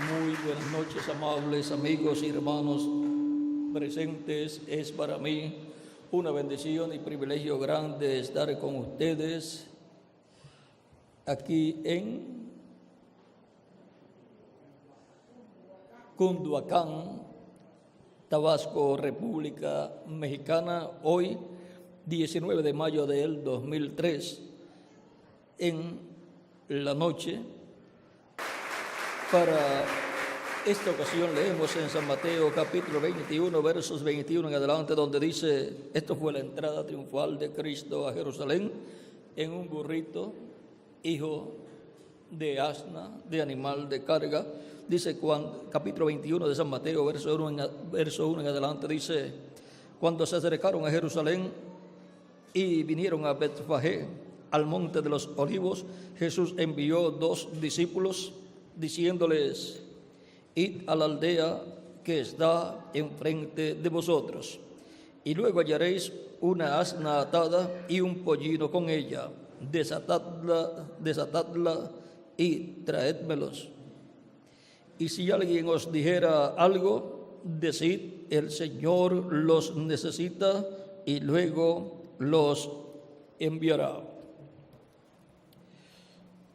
Muy buenas noches, amables amigos y hermanos presentes. Es para mí una bendición y privilegio grande estar con ustedes aquí en Cunduacán, Tabasco, República Mexicana, hoy 19 de mayo del 2003, en la noche. Para esta ocasión leemos en San Mateo capítulo 21, versos 21 en adelante, donde dice: esto fue la entrada triunfal de Cristo a Jerusalén en un burrito, hijo de asna, de animal de carga. Dice capítulo 21 de San Mateo, verso 1 en adelante, dice: cuando se acercaron a Jerusalén y vinieron a Betfagé, al monte de los olivos, Jesús envió 2 discípulos, diciéndoles: id a la aldea que está enfrente de vosotros, y luego hallaréis una asna atada y un pollino con ella. Desatadla y traédmelos. Y si alguien os dijera algo, decid: el Señor los necesita y luego los enviará.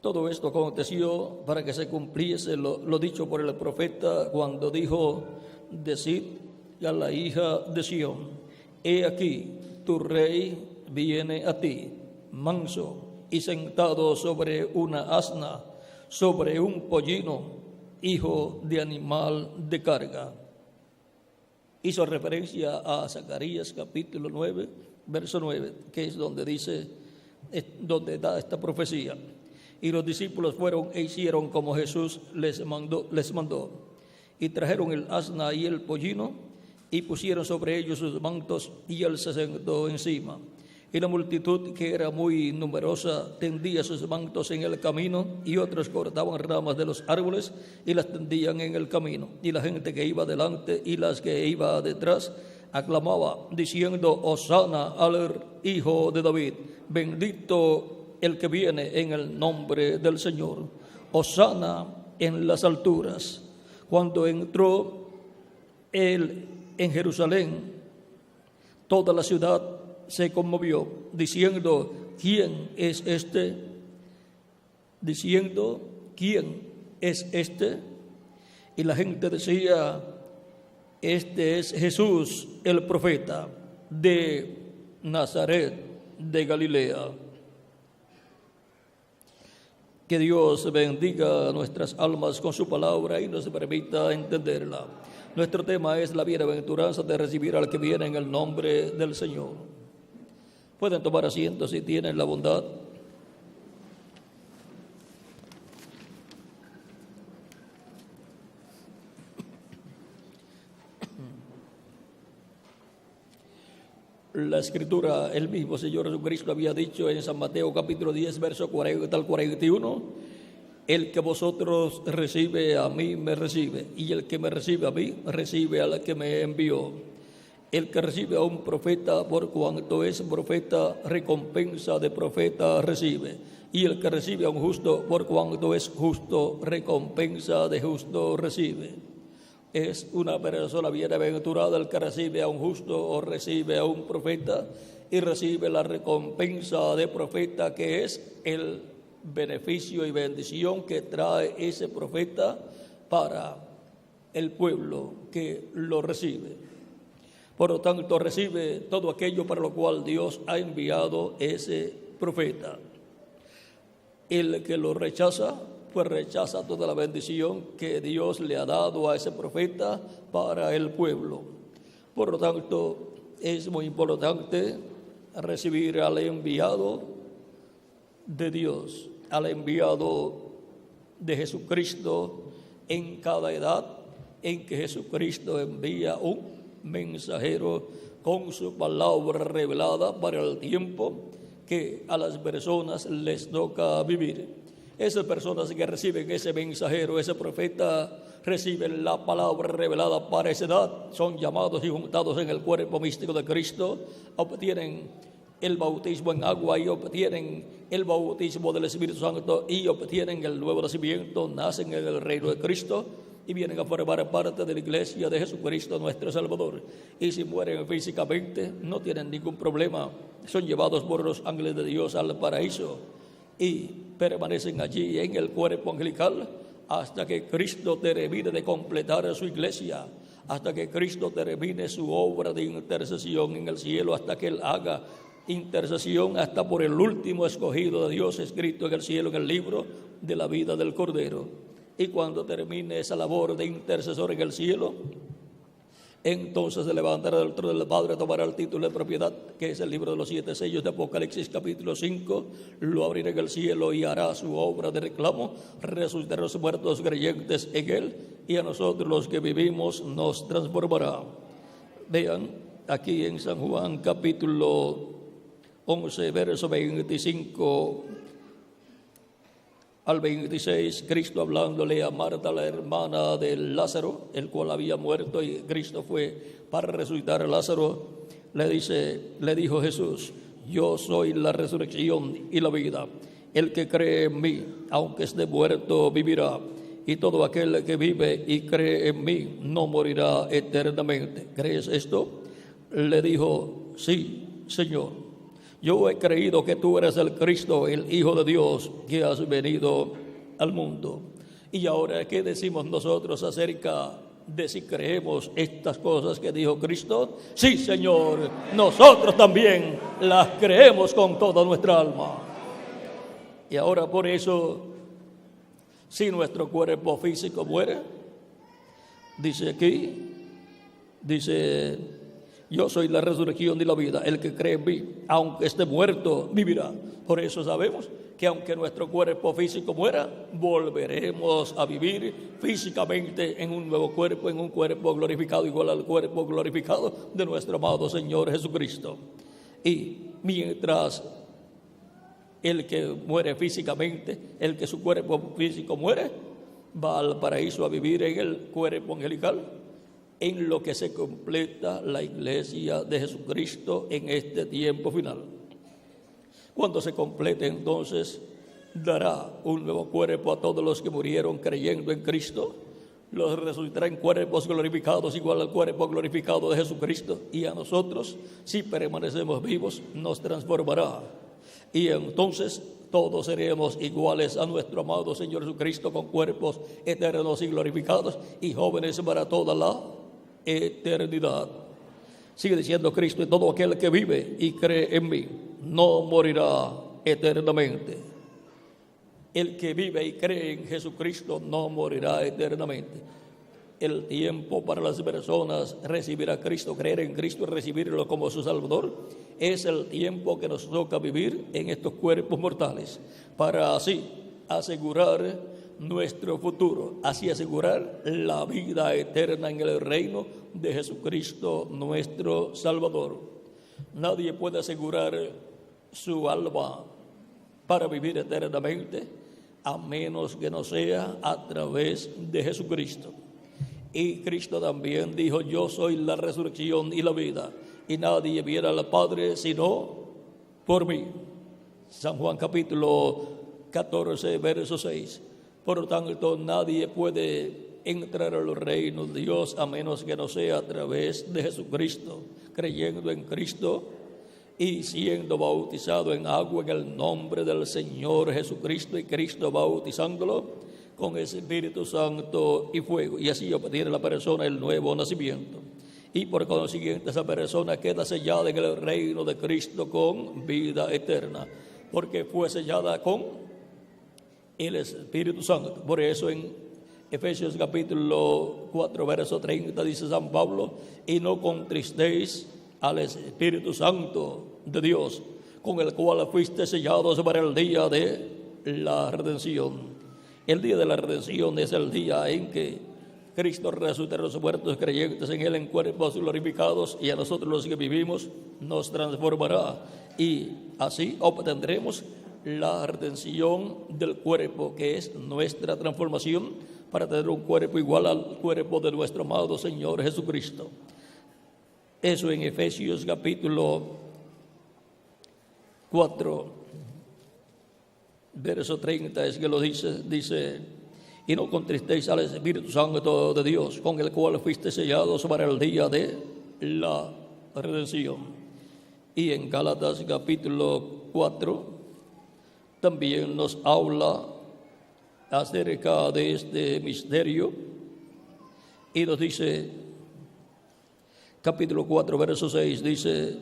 Todo esto aconteció para que se cumpliese lo dicho por el profeta cuando dijo: decid a la hija de Sión: he aquí, tu rey viene a ti, manso y sentado sobre una asna, sobre un pollino, hijo de animal de carga. Hizo referencia a Zacarías capítulo 9, verso 9, que es donde da esta profecía. Y los discípulos fueron e hicieron como Jesús les mandó. Y trajeron el asna y el pollino, y pusieron sobre ellos sus mantos, y él se sentó encima. Y la multitud, que era muy numerosa, tendía sus mantos en el camino, y otros cortaban ramas de los árboles y las tendían en el camino. Y la gente que iba delante y las que iba detrás aclamaba, diciendo: Hosana al Hijo de David, bendito el que viene en el nombre del Señor, Hosana en las alturas. Cuando entró él en Jerusalén, toda la ciudad se conmovió, diciendo: ¿quién es este? Diciendo: ¿quién es este? Y la gente decía: este es Jesús, el profeta de Nazaret de Galilea. Que Dios bendiga nuestras almas con su palabra y nos permita entenderla. Nuestro tema es la bienaventuranza de recibir al que viene en el nombre del Señor. Pueden tomar asiento si tienen la bondad. La Escritura, el mismo Señor Jesucristo había dicho en San Mateo capítulo 10, verso 40 al 41: el que vosotros recibe a mí me recibe, y el que me recibe a mí recibe al que me envió. El que recibe a un profeta, por cuanto es profeta, recompensa de profeta recibe, y el que recibe a un justo, por cuanto es justo, recompensa de justo recibe. Es una persona bienaventurada el que recibe a un justo o recibe a un profeta y recibe la recompensa de profeta, que es el beneficio y bendición que trae ese profeta para el pueblo que lo recibe. Por lo tanto, recibe todo aquello para lo cual Dios ha enviado ese profeta. El que lo rechaza, pues rechaza toda la bendición que Dios le ha dado a ese profeta para el pueblo. Por lo tanto, es muy importante recibir al enviado de Dios, al enviado de Jesucristo en cada edad en que Jesucristo envía un mensajero con su palabra revelada para el tiempo que a las personas les toca vivir. Esas personas que reciben ese mensajero, ese profeta, reciben la palabra revelada para esa edad, son llamados y juntados en el cuerpo místico de Cristo, obtienen el bautismo en agua y obtienen el bautismo del Espíritu Santo y obtienen el nuevo nacimiento, nacen en el reino de Cristo, y vienen a formar parte de la iglesia de Jesucristo nuestro Salvador. Y si mueren físicamente, no tienen ningún problema. Son llevados por los ángeles de Dios al paraíso y permanecen allí en el cuerpo angelical hasta que Cristo termine de completar su iglesia, hasta que Cristo termine su obra de intercesión en el cielo, hasta que Él haga intercesión hasta por el último escogido de Dios escrito en el cielo, en el libro de la vida del Cordero. Y cuando termine esa labor de intercesor en el cielo, entonces se levantará del trono del Padre, tomará el título de propiedad, que es el libro de los 7 sellos de Apocalipsis capítulo 5, lo abrirá en el cielo y hará su obra de reclamo, resucitará a los muertos creyentes en Él, y a nosotros los que vivimos nos transformará. Vean, aquí en San Juan capítulo 11, verso 25 al 26, Cristo hablándole a Marta, la hermana de Lázaro, el cual había muerto, y Cristo fue para resucitar a Lázaro. Le dijo Jesús: yo soy la resurrección y la vida. El que cree en mí, aunque esté muerto, vivirá. Y todo aquel que vive y cree en mí no morirá eternamente. ¿Crees esto? Le dijo: sí, Señor. Yo he creído que tú eres el Cristo, el Hijo de Dios, que has venido al mundo. Y ahora, ¿qué decimos nosotros acerca de si creemos estas cosas que dijo Cristo? Sí, Señor, nosotros también las creemos con toda nuestra alma. Y ahora, por eso, si nuestro cuerpo físico muere, dice aquí, yo soy la resurrección y la vida. El que cree en mí, aunque esté muerto, vivirá. Por eso sabemos que aunque nuestro cuerpo físico muera, volveremos a vivir físicamente en un nuevo cuerpo, en un cuerpo glorificado, igual al cuerpo glorificado de nuestro amado Señor Jesucristo. Y mientras el que muere físicamente, el que su cuerpo físico muere, va al paraíso a vivir en el cuerpo angelical, en lo que se completa la iglesia de Jesucristo en este tiempo final. Cuando se complete, entonces dará un nuevo cuerpo a todos los que murieron creyendo en Cristo, los resucitará en cuerpos glorificados igual al cuerpo glorificado de Jesucristo, y a nosotros, si permanecemos vivos, nos transformará, y entonces todos seremos iguales a nuestro amado Señor Jesucristo, con cuerpos eternos y glorificados y jóvenes para toda la eternidad. Sigue diciendo Cristo: y todo aquel que vive y cree en mí no morirá eternamente. El que vive y cree en Jesucristo no morirá eternamente. El tiempo para las personas recibir a Cristo, creer en Cristo y recibirlo como su Salvador, es el tiempo que nos toca vivir en estos cuerpos mortales, para así asegurar nuestro futuro, así asegurar la vida eterna en el reino de Jesucristo nuestro Salvador. Nadie puede asegurar su alma para vivir eternamente a menos que no sea a través de Jesucristo. Y Cristo también dijo: yo soy la resurrección y la vida, y nadie viene al Padre sino por mí. San Juan capítulo 14, verso 6. Por lo tanto, nadie puede entrar al reino de Dios a menos que no sea a través de Jesucristo, creyendo en Cristo y siendo bautizado en agua en el nombre del Señor Jesucristo, y Cristo bautizándolo con Espíritu Santo y fuego, y así obtiene la persona el nuevo nacimiento. Y por consiguiente, esa persona queda sellada en el reino de Cristo con vida eterna, porque fue sellada con el Espíritu Santo. Por eso en Efesios capítulo 4, verso 30 dice San Pablo: y no contristéis al Espíritu Santo de Dios, con el cual fuiste sellados para el día de la redención. El día de la redención es el día en que Cristo resucitará a los muertos creyentes en Él en cuerpos glorificados, y a nosotros los que vivimos nos transformará, y así obtendremos la redención del cuerpo, que es nuestra transformación para tener un cuerpo igual al cuerpo de nuestro amado Señor Jesucristo. Eso en Efesios capítulo 4, verso 30 es que lo dice: y no contristéis al Espíritu Santo de Dios, con el cual fuiste sellados para el día de la redención. Y en Gálatas capítulo 4 también nos habla acerca de este misterio y nos dice, capítulo 4, verso 6, dice: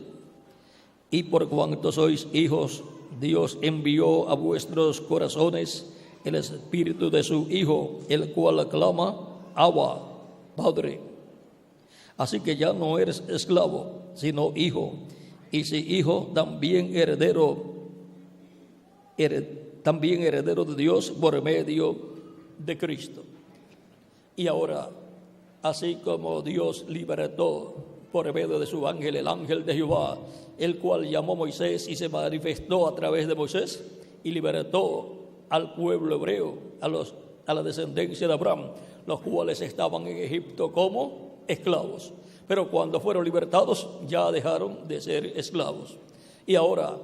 y por cuanto sois hijos, Dios envió a vuestros corazones el espíritu de su Hijo, el cual clama, Abba, Padre. Así que ya no eres esclavo, sino hijo, y si hijo, también heredero de Dios por medio de Cristo. Y ahora, así como Dios libertó por medio de su ángel, el ángel de Jehová, el cual llamó a Moisés y se manifestó a través de Moisés y libertó al pueblo hebreo, a la descendencia de Abraham, los cuales estaban en Egipto como esclavos. Pero cuando fueron libertados ya dejaron de ser esclavos. Y ahora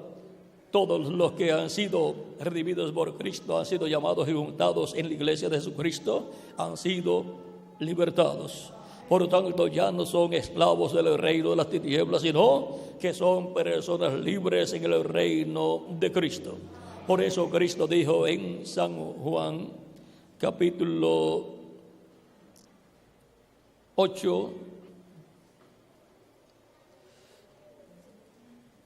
todos los que han sido redimidos por Cristo, han sido llamados y juntados en la iglesia de Jesucristo, han sido libertados. Por lo tanto, ya no son esclavos del reino de las tinieblas, sino que son personas libres en el reino de Cristo. Por eso Cristo dijo en San Juan, capítulo 8,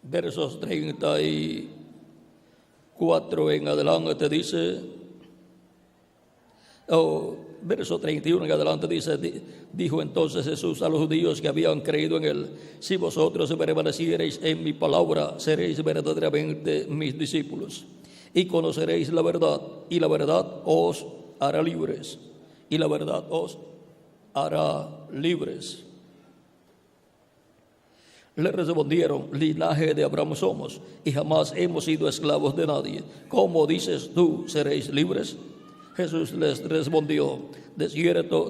versos 34 en adelante dice, verso 31 en adelante dice: dijo entonces Jesús a los judíos que habían creído en él: si vosotros permaneciereis en mi palabra, seréis verdaderamente mis discípulos, y conoceréis la verdad, y la verdad os hará libres, y la verdad os hará libres. Le respondieron: linaje de Abraham somos, y jamás hemos sido esclavos de nadie. ¿Cómo dices tú, seréis libres? Jesús les respondió: de cierto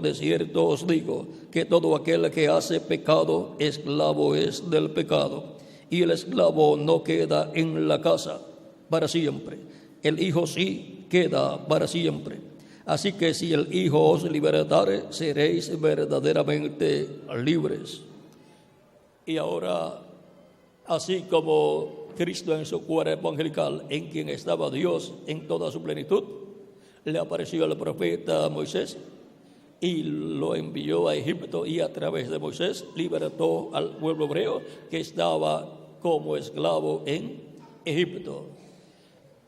os digo, que todo aquel que hace pecado, esclavo es del pecado. Y el esclavo no queda en la casa para siempre, el Hijo sí queda para siempre. Así que si el Hijo os libertare, seréis verdaderamente libres. Y ahora, así como Cristo en su cuerpo angelical, en quien estaba Dios en toda su plenitud, le apareció al profeta Moisés y lo envió a Egipto, y a través de Moisés libertó al pueblo hebreo que estaba como esclavo en Egipto.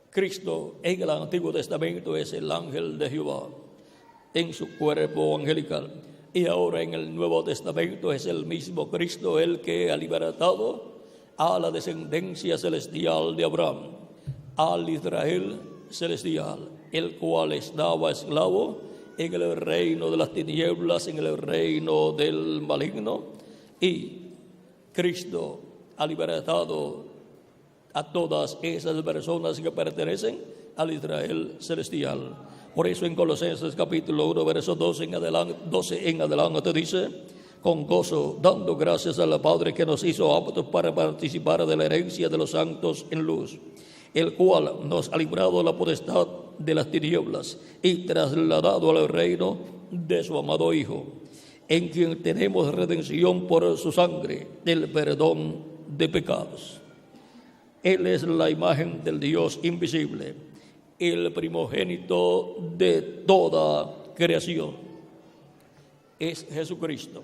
Cristo en el Antiguo Testamento es el ángel de Jehová en su cuerpo angelical. Y ahora en el Nuevo Testamento es el mismo Cristo el que ha libertado a la descendencia celestial de Abraham, al Israel celestial, el cual estaba esclavo en el reino de las tinieblas, en el reino del maligno. Y Cristo ha libertado a todas esas personas que pertenecen al Israel celestial. Por eso en Colosenses capítulo 1, verso 12 en adelante dice: con gozo, dando gracias al Padre que nos hizo aptos para participar de la herencia de los santos en luz, el cual nos ha librado de la potestad de las tinieblas y trasladado al reino de su amado Hijo, en quien tenemos redención por su sangre, el perdón de pecados. Él es la imagen del Dios invisible, el primogénito de toda creación. Es Jesucristo,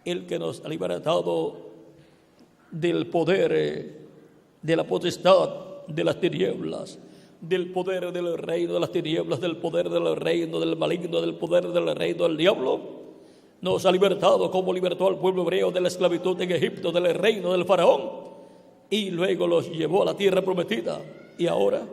el que nos ha libertado del poder, de la potestad de las tinieblas, del poder del reino de las tinieblas, del poder del reino del maligno, del poder del reino del diablo. Nos ha libertado como libertó al pueblo hebreo de la esclavitud en Egipto, del reino del faraón, y luego los llevó a la tierra prometida. Y ahora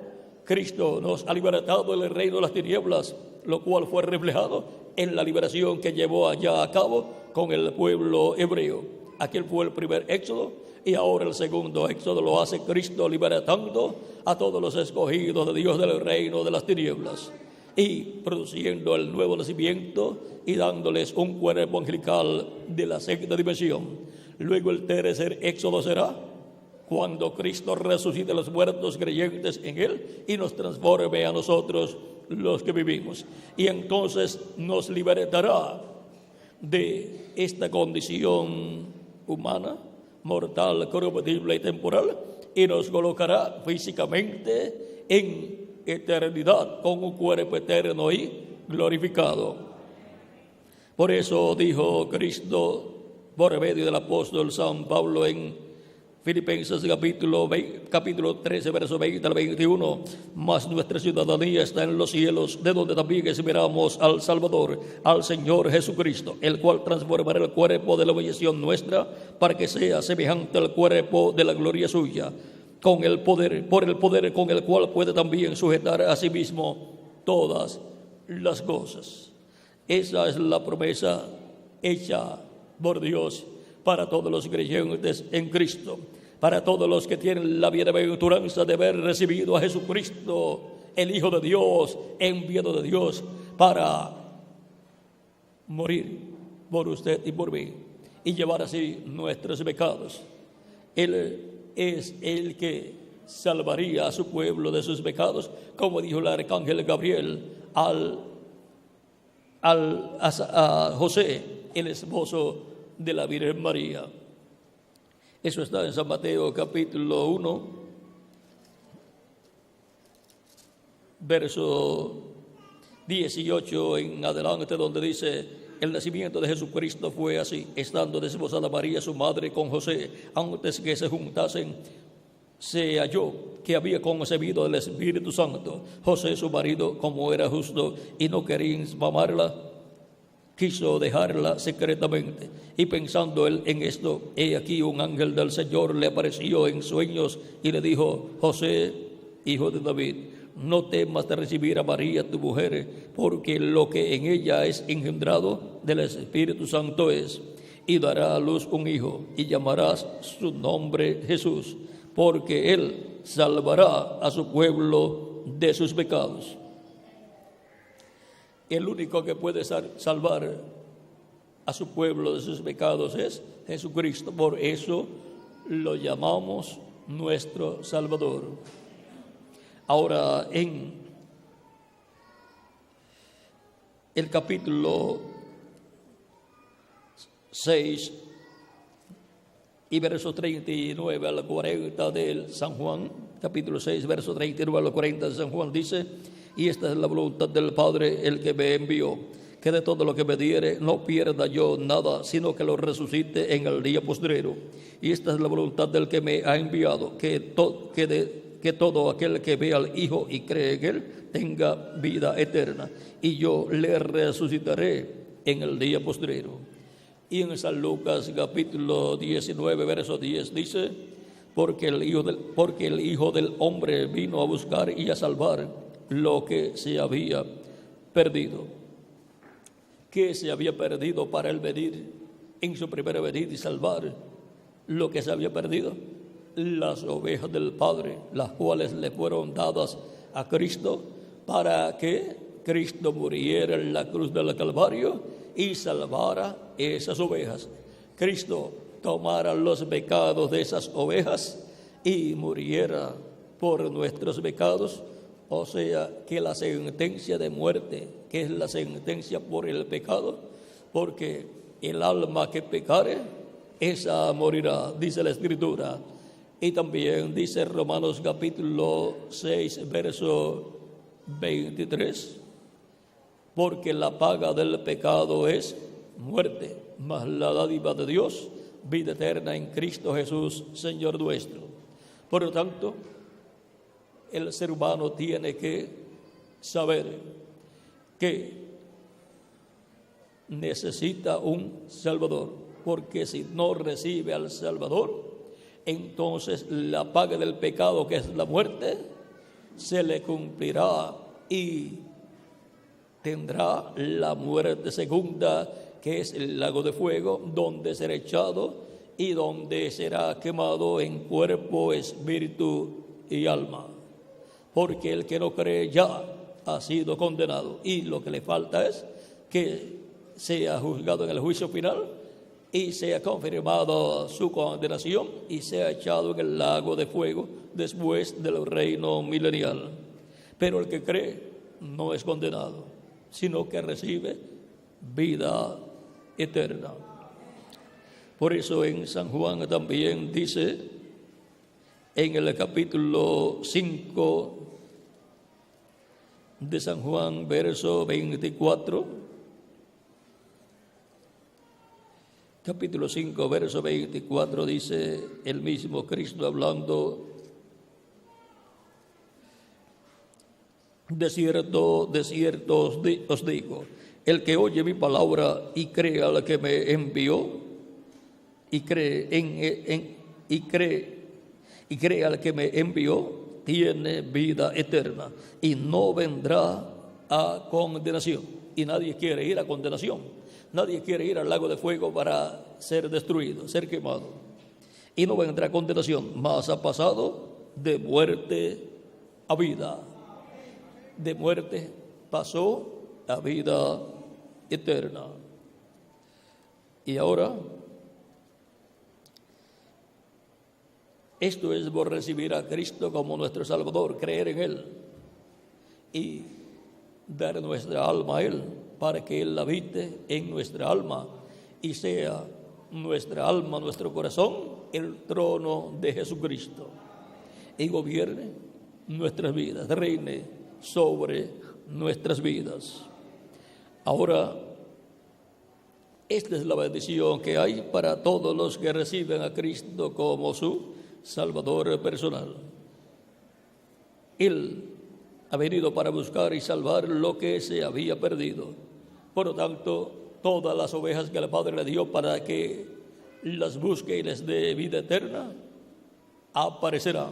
Cristo nos ha libertado del reino de las tinieblas, lo cual fue reflejado en la liberación que llevó allá a cabo con el pueblo hebreo. Aquel fue el primer éxodo, y ahora el segundo éxodo lo hace Cristo, libertando a todos los escogidos de Dios del reino de las tinieblas y produciendo el nuevo nacimiento y dándoles un cuerpo angelical de la sexta dimensión. Luego el tercer éxodo será cuando Cristo resucite a los muertos creyentes en Él y nos transforme a nosotros los que vivimos. Y entonces nos libertará de esta condición humana, mortal, corruptible y temporal, y nos colocará físicamente en eternidad con un cuerpo eterno y glorificado. Por eso dijo Cristo por medio del apóstol San Pablo en Filipenses capítulo 13, verso 20 al 21, mas nuestra ciudadanía está en los cielos, de donde también esperamos al Salvador, al Señor Jesucristo, el cual transformará el cuerpo de la humillación nuestra para que sea semejante al cuerpo de la gloria suya, con el poder, por el poder con el cual puede también sujetar a sí mismo todas las cosas. Esa es la promesa hecha por Dios para todos los creyentes en Cristo, para todos los que tienen la bienaventuranza de haber recibido a Jesucristo, el Hijo de Dios, enviado de Dios para morir por usted y por mí y llevar así nuestros pecados. Él es el que salvaría a su pueblo de sus pecados, como dijo el arcángel Gabriel a José, el esposo de la Virgen María. Eso está en San Mateo capítulo 1, verso 18 en adelante, donde dice: el nacimiento de Jesucristo fue así, estando desposada María su madre con José, antes que se juntasen, se halló que había concebido el Espíritu Santo. José su marido, como era justo y no quería infamarla, quiso dejarla secretamente. Y pensando él en esto, he aquí un ángel del Señor le apareció en sueños y le dijo: José, hijo de David, no temas de recibir a María tu mujer, porque lo que en ella es engendrado del Espíritu Santo es, y dará a luz un hijo, y llamarás su nombre Jesús, porque él salvará a su pueblo de sus pecados. El único que puede salvar a su pueblo de sus pecados es Jesucristo. Por eso lo llamamos nuestro Salvador. Ahora, en el capítulo 6 y verso 39 al 40 del San Juan, capítulo 6, verso 39 al 40 de San Juan, dice: y esta es la voluntad del Padre, el que me envió, que de todo lo que me diere no pierda yo nada, sino que lo resucite en el día postrero. Y esta es la voluntad del que me ha enviado, que todo aquel que ve al Hijo y cree en Él tenga vida eterna, y yo le resucitaré en el día postrero. Y en San Lucas capítulo 19, verso 10 dice: porque el Hijo del Hombre vino a buscar y a salvar lo que se había perdido. ¿Qué se había perdido para él venir en su primera venida y salvar lo que se había perdido? Las ovejas del Padre, las cuales le fueron dadas a Cristo para que Cristo muriera en la cruz del Calvario y salvara esas ovejas. Cristo tomara los pecados de esas ovejas y muriera por nuestros pecados. O sea, que la sentencia de muerte, que es la sentencia por el pecado, porque el alma que pecare, esa morirá, dice la Escritura. Y también dice Romanos capítulo 6, verso 23, porque la paga del pecado es muerte, mas la dádiva de Dios, vida eterna en Cristo Jesús, Señor nuestro. Por lo tanto, el ser humano tiene que saber que necesita un Salvador, porque si no recibe al Salvador, entonces la paga del pecado, que es la muerte, se le cumplirá y tendrá la muerte segunda, que es el lago de fuego, donde será echado y donde será quemado en cuerpo, espíritu y alma. Porque el que no cree ya ha sido condenado, y lo que le falta es que sea juzgado en el juicio final y sea confirmada su condenación y sea echado en el lago de fuego después del reino milenial. Pero el que cree no es condenado, sino que recibe vida eterna. Por eso en San Juan también dice, en el capítulo 5 de San Juan, verso 24, capítulo 5, verso 24, dice el mismo Cristo hablando: de cierto os digo, el que oye mi palabra y cree al que me envió, y cree al que me envió, tiene vida eterna y no vendrá a condenación. Y nadie quiere ir a condenación. Nadie quiere ir al lago de fuego para ser destruido, ser quemado. Y no vendrá a condenación, mas ha pasado de muerte a vida. De muerte pasó a vida eterna. Y ahora, esto es por recibir a Cristo como nuestro Salvador, creer en Él y dar nuestra alma a Él para que Él habite en nuestra alma y sea nuestra alma, nuestro corazón, el trono de Jesucristo y gobierne nuestras vidas, reine sobre nuestras vidas. Ahora, esta es la bendición que hay para todos los que reciben a Cristo como su Salvador personal. Él ha venido para buscar y salvar lo que se había perdido. Por lo tanto, todas las ovejas que el Padre le dio para que las busque y les dé vida eterna, aparecerán.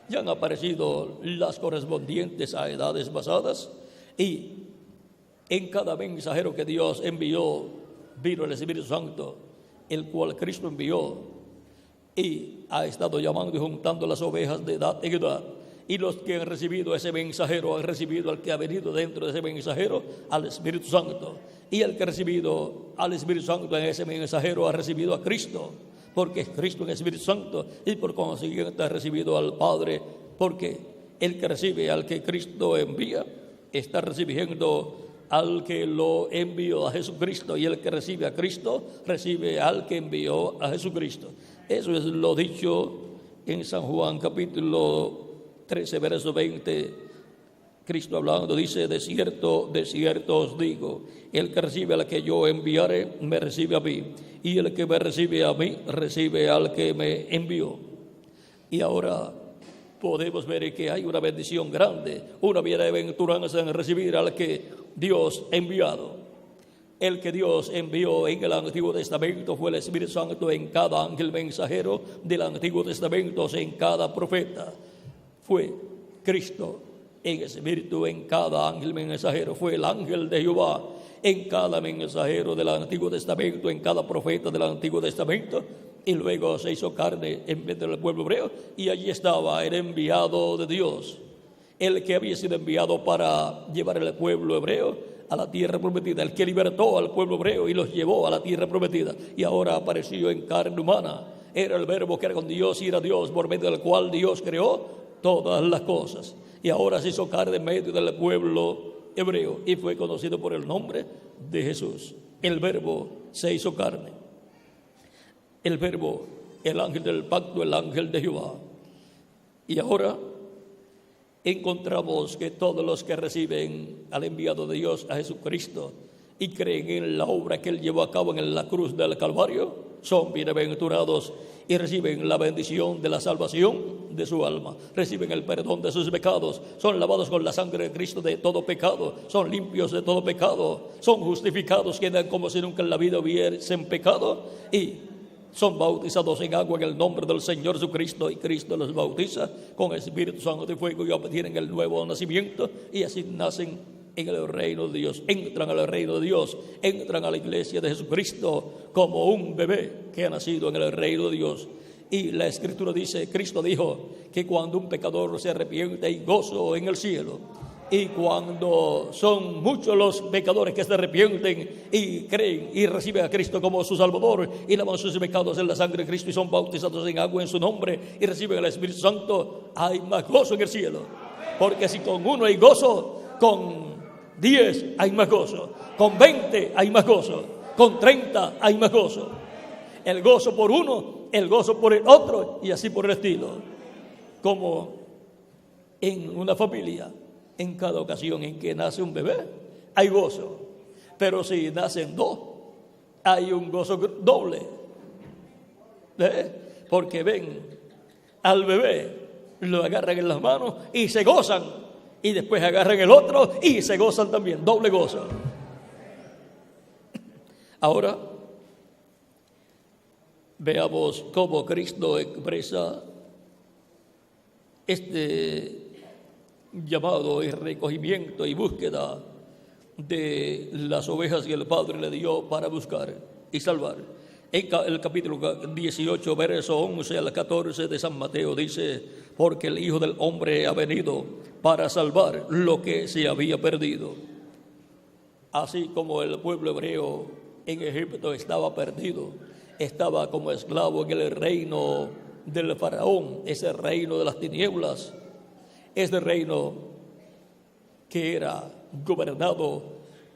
Ya han aparecido las correspondientes a edades pasadas, y en cada mensajero que Dios envió vino el Espíritu Santo, el cual Cristo envió, y ha estado llamando y juntando las ovejas de edad en edad. Y los que han recibido ese mensajero han recibido al que ha venido dentro de ese mensajero, al Espíritu Santo. Y el que ha recibido al Espíritu Santo en ese mensajero ha recibido a Cristo, porque es Cristo en el Espíritu Santo, y por consiguiente ha recibido al Padre, porque el que recibe al que Cristo envía está recibiendo al que lo envió a Jesucristo, y el que recibe a Cristo recibe al que envió a Jesucristo. Eso es lo dicho en San Juan capítulo 13, verso 20. Cristo hablando dice: de cierto os digo, el que recibe al que yo enviare, me recibe a mí, y el que me recibe a mí, recibe al que me envió. Y ahora podemos ver que hay una bendición grande, una bienaventuranza en recibir al que Dios ha enviado. El que Dios envió en el Antiguo Testamento fue el Espíritu Santo en cada ángel mensajero del Antiguo Testamento, en cada profeta. Fue Cristo en Espíritu en cada ángel mensajero. Fue el ángel de Jehová en cada mensajero del Antiguo Testamento, en cada profeta del Antiguo Testamento. Y luego se hizo carne en medio del pueblo hebreo, y allí estaba el enviado de Dios, el que había sido enviado para llevar al pueblo hebreo a la tierra prometida, el que libertó al pueblo hebreo y los llevó a la tierra prometida. Y ahora apareció en carne humana. Era el verbo que era con Dios y era Dios, por medio del cual Dios creó todas las cosas. Y ahora se hizo carne en medio del pueblo hebreo y fue conocido por el nombre de Jesús. El verbo se hizo carne. El verbo, el ángel del pacto, el ángel de Jehová. Y ahora encontramos que todos los que reciben al enviado de Dios, a Jesucristo, y creen en la obra que Él llevó a cabo en la cruz del Calvario, son bienaventurados y reciben la bendición de la salvación de su alma, reciben el perdón de sus pecados, son lavados con la sangre de Cristo de todo pecado, son limpios de todo pecado, son justificados, quedan como si nunca en la vida hubiesen pecado, y son bautizados en agua en el nombre del Señor Jesucristo, y Cristo los bautiza con el Espíritu Santo de fuego, y obtienen el nuevo nacimiento, y así nacen en el reino de Dios, entran al reino de Dios, entran a la iglesia de Jesucristo como un bebé que ha nacido en el reino de Dios. Y la Escritura dice, Cristo dijo que cuando un pecador se arrepiente hay gozo en el cielo, Y cuando son muchos los pecadores que se arrepienten y creen y reciben a Cristo como su Salvador y lavan sus pecados en la sangre de Cristo y son bautizados en agua en su nombre y reciben el Espíritu Santo, hay más gozo en el cielo. Porque si con uno hay gozo, con 10 hay más gozo, con 20 hay más gozo, con 30 hay más gozo. El gozo por uno, el gozo por el otro y así por el estilo. Como en una familia, en cada ocasión en que nace un bebé, hay gozo. Pero si nacen dos, hay un gozo doble. Porque ven al bebé, lo agarran en las manos y se gozan. Y después agarran el otro y se gozan también, doble gozo. Ahora, veamos cómo Cristo expresa este llamado y recogimiento y búsqueda de las ovejas que el Padre le dio para buscar y salvar. En el capítulo 18, verso 11 al 14 de San Mateo dice: porque el Hijo del Hombre ha venido para salvar lo que se había perdido. Así como el pueblo hebreo en Egipto estaba perdido, estaba como esclavo en el reino del faraón, ese reino de las tinieblas, ese reino que era gobernado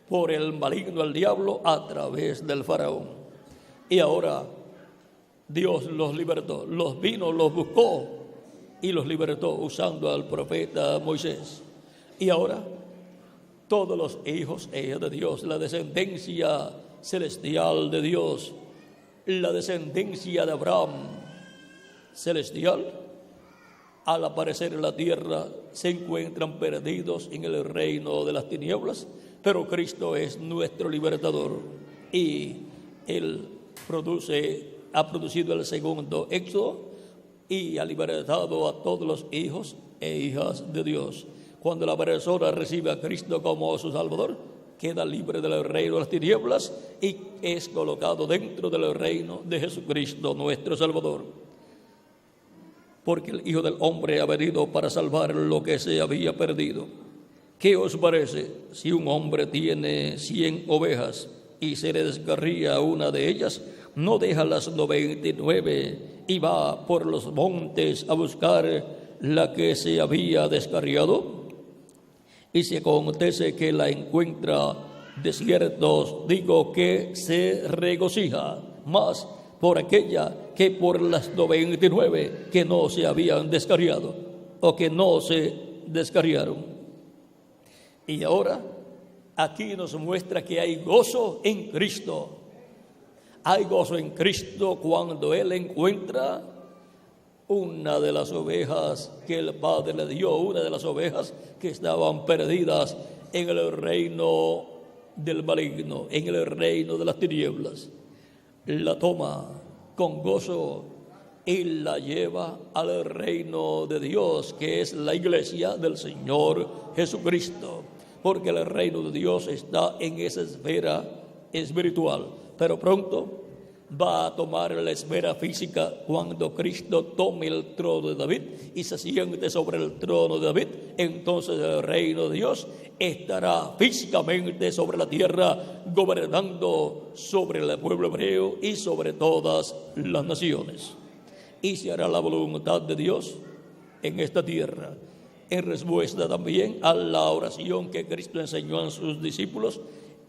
por el maligno, el diablo, a través del faraón. Y ahora Dios los libertó, los vino, los buscó y los libertó usando al profeta Moisés. Y ahora todos los hijos de Dios, la descendencia celestial de Dios, la descendencia de Abraham celestial, al aparecer en la tierra se encuentran perdidos en el reino de las tinieblas, pero Cristo es nuestro libertador y Él ha producido el segundo éxodo y ha libertado a todos los hijos e hijas de Dios. Cuando la persona recibe a Cristo como su Salvador, queda libre del reino de las tinieblas y es colocado dentro del reino de Jesucristo, nuestro Salvador. Porque el Hijo del Hombre ha venido para salvar lo que se había perdido. ¿Qué os parece si un hombre tiene 100 ovejas y se le descarría una de ellas? ¿No deja las 99 y va por los montes a buscar la que se había descarriado? Y si acontece que la encuentra, de cierto os digo que se regocija más por aquella que por las 99 que no se habían descarriado o que no se descarriaron. Y ahora aquí nos muestra que hay gozo en Cristo. Hay gozo en Cristo cuando Él encuentra una de las ovejas que el Padre le dio, una de las ovejas que estaban perdidas en el reino del maligno, en el reino de las tinieblas. La toma con gozo y la lleva al reino de Dios, que es la iglesia del Señor Jesucristo, porque el reino de Dios está en esa esfera espiritual, pero pronto va a tomar la esfera física cuando Cristo tome el trono de David y se siente sobre el trono de David. Entonces el reino de Dios estará físicamente sobre la tierra, gobernando sobre el pueblo hebreo y sobre todas las naciones. Y se hará la voluntad de Dios en esta tierra, en respuesta también a la oración que Cristo enseñó a sus discípulos,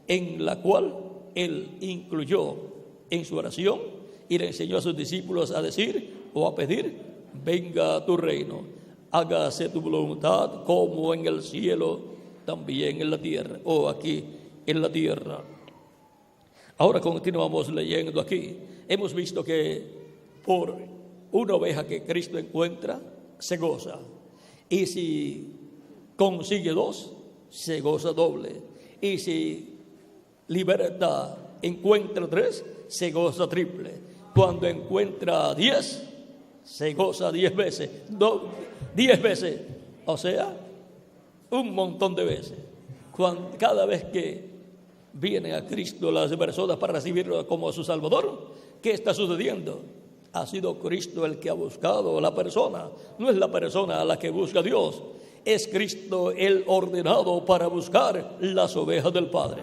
en la cual Él incluyó en su oración y le enseñó a sus discípulos a decir o a pedir: venga a tu reino, hágase tu voluntad como en el cielo, también en la tierra, o aquí en la tierra. Ahora continuamos leyendo aquí. Hemos visto que por una oveja que Cristo encuentra, se goza. Y si consigue 2, se goza doble. Y si libertad encuentra 3, se goza triple. Cuando encuentra 10, se goza 10 veces. 10 veces, o sea, un montón de veces. Cada vez que vienen a Cristo las personas para recibirlo como su Salvador, ¿qué está sucediendo? Ha sido Cristo el que ha buscado a la persona, no es la persona a la que busca a Dios. es Cristo el ordenado para buscar las ovejas del Padre.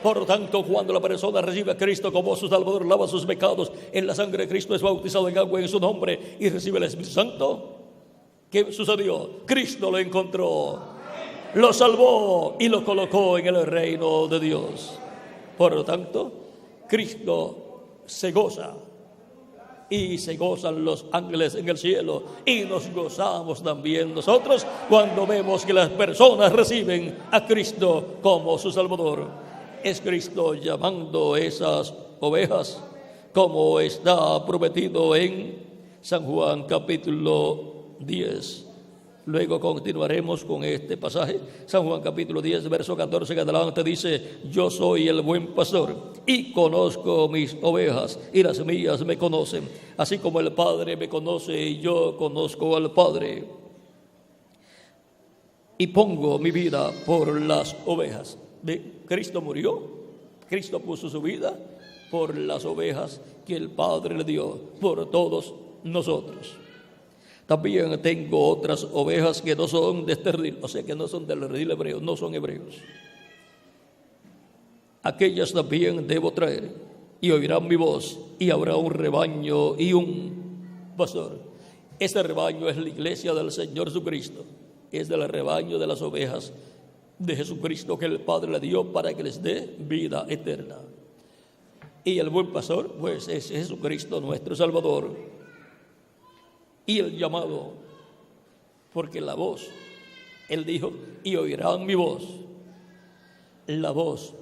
Por lo tanto, cuando la persona recibe a Cristo como su Salvador, lava sus pecados en la sangre de Cristo, es bautizado en agua en su nombre y recibe el Espíritu Santo, ¿qué sucedió? Cristo lo encontró, lo salvó y lo colocó en el reino de Dios. Por lo tanto, Cristo se goza y se gozan los ángeles en el cielo, y nos gozamos también nosotros cuando vemos que las personas reciben a Cristo como su Salvador. Es Cristo llamando esas ovejas, como está prometido en San Juan capítulo 10. Luego continuaremos con este pasaje. San Juan capítulo 10, verso 14 en adelante dice: yo soy el buen pastor y conozco mis ovejas, y las mías me conocen, así como el Padre me conoce y yo conozco al Padre, y pongo mi vida por las ovejas. Cristo murió, Cristo puso su vida por las ovejas que el Padre le dio, por todos nosotros. También tengo otras ovejas que no son de este redil, o sea que no son del redil hebreo, no son hebreos. Aquellas también debo traer, y oirán mi voz, y habrá un rebaño y un pastor. Este rebaño es la iglesia del Señor Jesucristo, es del rebaño de las ovejas de Jesucristo que el Padre le dio para que les dé vida eterna. Y el buen pastor, pues, es Jesucristo nuestro Salvador. Y el llamado, porque la voz, Él dijo, y oirán mi voz. La voz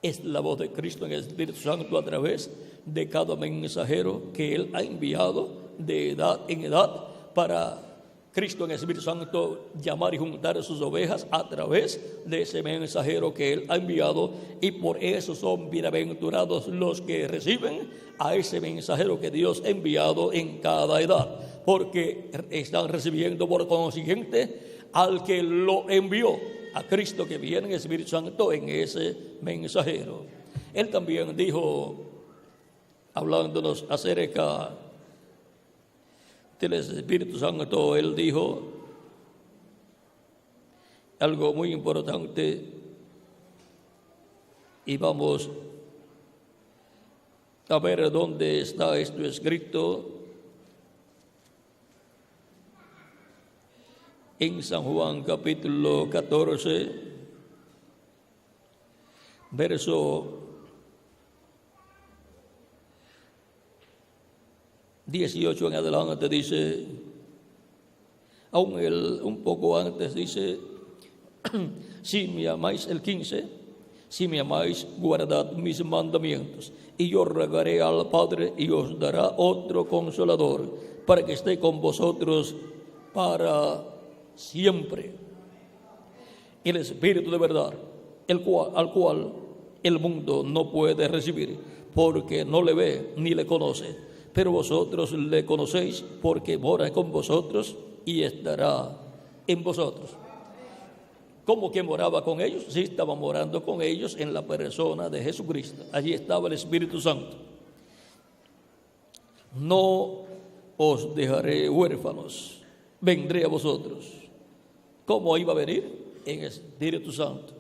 es la voz de Cristo en el Espíritu Santo a través de cada mensajero que Él ha enviado de edad en edad para Cristo en el Espíritu Santo llamar y juntar a sus ovejas a través de ese mensajero que Él ha enviado, y por eso son bienaventurados los que reciben a ese mensajero que Dios ha enviado en cada edad, porque están recibiendo por consiguiente al que lo envió, a Cristo que viene en el Espíritu Santo en ese mensajero. Él también dijo, hablándonos acerca del Espíritu Santo, Él dijo algo muy importante, y vamos a ver dónde está esto escrito. En San Juan capítulo 14, verso 18 en adelante dice, aún un poco antes dice, si me amáis, el 15, si me amáis, guardad mis mandamientos, y yo rogaré al Padre y os dará otro consolador, para que esté con vosotros para siempre. El Espíritu de verdad, al cual el mundo no puede recibir, porque no le ve ni le conoce. Pero vosotros le conocéis, porque mora con vosotros y estará en vosotros. ¿Cómo que moraba con ellos? Sí, estaba morando con ellos en la persona de Jesucristo. Allí estaba el Espíritu Santo. No os dejaré huérfanos, vendré a vosotros. ¿Cómo iba a venir? En Espíritu Santo.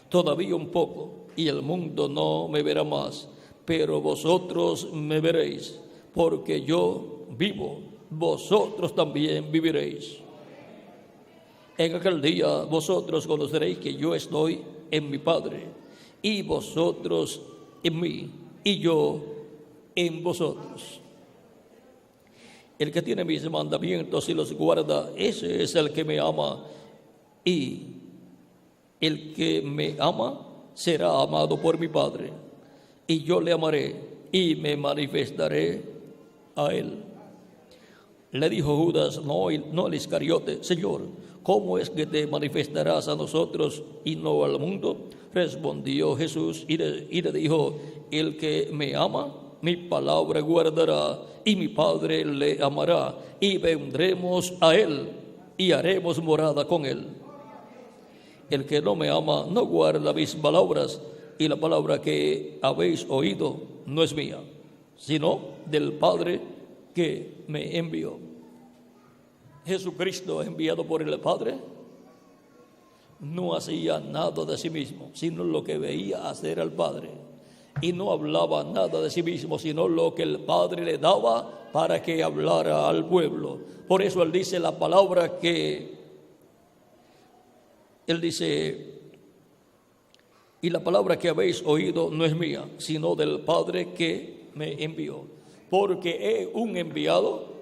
Todavía un poco, y el mundo no me verá más, pero vosotros me veréis, porque yo vivo, vosotros también viviréis. En aquel día vosotros conoceréis que yo estoy en mi Padre, y vosotros en mí, y yo en vosotros. El que tiene mis mandamientos y los guarda, ese es el que me ama, y el que me ama será amado por mi Padre, y yo le amaré y me manifestaré a él. Le dijo Judas, no al Iscariote, Señor, ¿cómo es que te manifestarás a nosotros y no al mundo? Respondió Jesús y le dijo, el que me ama, mi palabra guardará, y mi Padre le amará, y vendremos a él y haremos morada con él. El que no me ama no guarda mis palabras, y la palabra que habéis oído no es mía, sino del Padre que me envió. Jesucristo, enviado por el Padre, no hacía nada de sí mismo, sino lo que veía hacer al Padre. Y no hablaba nada de sí mismo, sino lo que el Padre le daba para que hablara al pueblo. Por eso él dice la palabra que, él dice, y la palabra que habéis oído no es mía, sino del Padre que me envió. Porque un enviado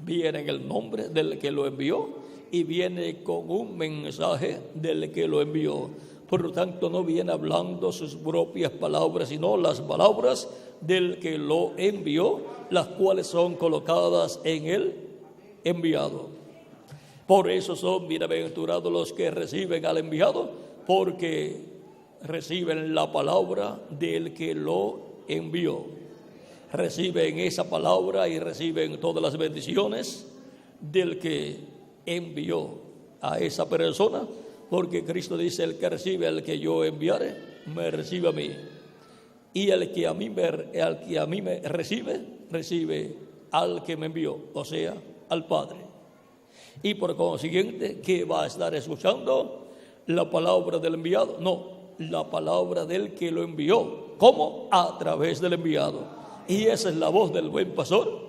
viene en el nombre del que lo envió y viene con un mensaje del que lo envió. Por lo tanto, no viene hablando sus propias palabras, sino las palabras del que lo envió, las cuales son colocadas en el enviado. Por eso son bienaventurados los que reciben al enviado, porque reciben la palabra del que lo envió. Reciben esa palabra y reciben todas las bendiciones del que envió a esa persona, porque Cristo dice: el que recibe al que yo enviare, me recibe a mí. Y el que a mí me recibe, recibe al que me envió, o sea, al Padre. Y por consiguiente, ¿qué va a estar escuchando? ¿La palabra del enviado? No, la palabra del que lo envió. ¿Cómo? A través del enviado. Y esa es la voz del buen pastor,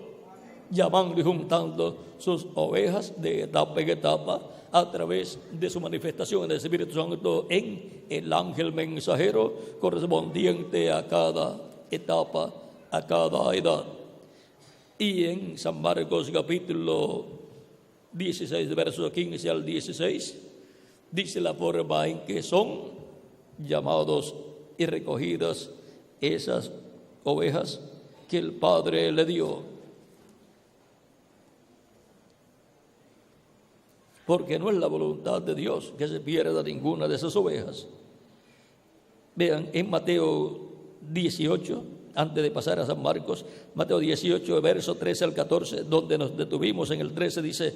llamando y juntando sus ovejas de etapa en etapa a través de su manifestación del Espíritu Santo en el ángel mensajero correspondiente a cada etapa, a cada edad. Y en San Marcos capítulo 16, versos 15 al 16, dice la forma en que son llamados y recogidas esas ovejas que el Padre le dio. Porque no es la voluntad de Dios que se pierda ninguna de esas ovejas. Vean, en Mateo 18, antes de pasar a San Marcos, Mateo 18, verso 13 al 14, donde nos detuvimos en el 13, dice: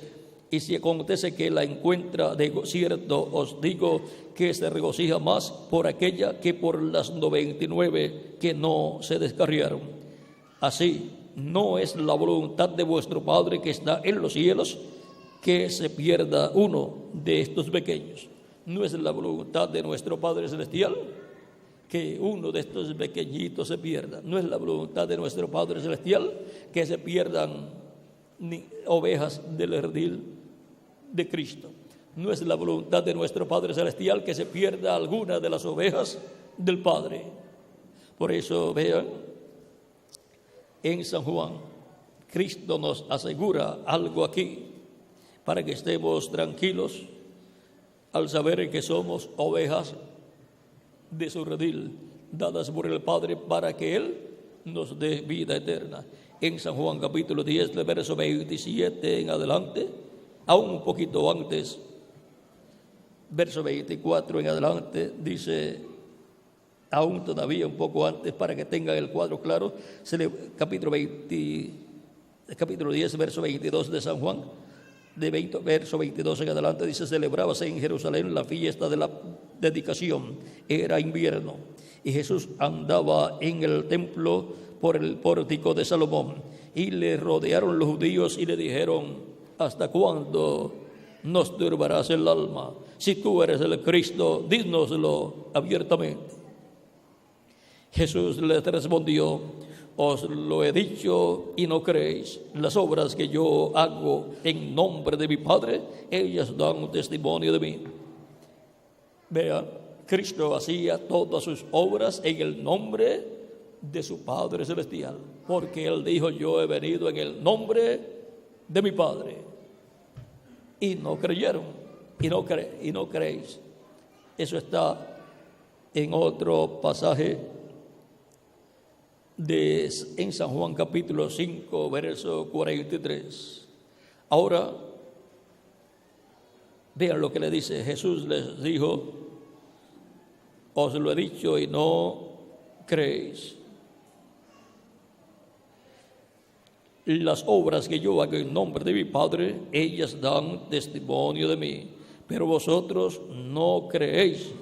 y si acontece que la encuentra, de cierto os digo que se regocija más por aquella que por las 99 que no se descarriaron. Así, no es la voluntad de vuestro Padre que está en los cielos que se pierda uno de estos pequeños. No es la voluntad de nuestro Padre Celestial que uno de estos pequeñitos se pierda. No es la voluntad de nuestro Padre Celestial que se pierdan ovejas del redil de Cristo. No es la voluntad de nuestro Padre Celestial que se pierda alguna de las ovejas del Padre. Por eso vean, en San Juan, Cristo nos asegura algo aquí, para que estemos tranquilos al saber que somos ovejas de su redil, dadas por el Padre para que Él nos dé vida eterna. En San Juan capítulo 10, verso 27 en adelante, aún un poquito antes, verso 24 en adelante, dice, aún todavía un poco antes, para que tengan el cuadro claro, capítulo 10, verso 22 de San Juan, verso 22 en adelante, dice: celebrábase en Jerusalén la fiesta de la dedicación, era invierno, y Jesús andaba en el templo por el pórtico de Salomón, y le rodearon los judíos y le dijeron: ¿hasta cuándo nos turbarás el alma? Si tú eres el Cristo, dínoslo abiertamente. Jesús les respondió: os lo he dicho y no creéis. Las obras que yo hago en nombre de mi Padre, ellas dan testimonio de mí. Vean, Cristo hacía todas sus obras en el nombre de su Padre Celestial, porque Él dijo: yo he venido en el nombre de mi Padre. Y no creyeron, y no creéis. Eso está en otro pasaje en San Juan capítulo 5, verso 43. Ahora, vean lo que le dice. Jesús les dijo: os lo he dicho y no creéis. Las obras que yo hago en nombre de mi Padre, ellas dan testimonio de mí, pero vosotros no creéis,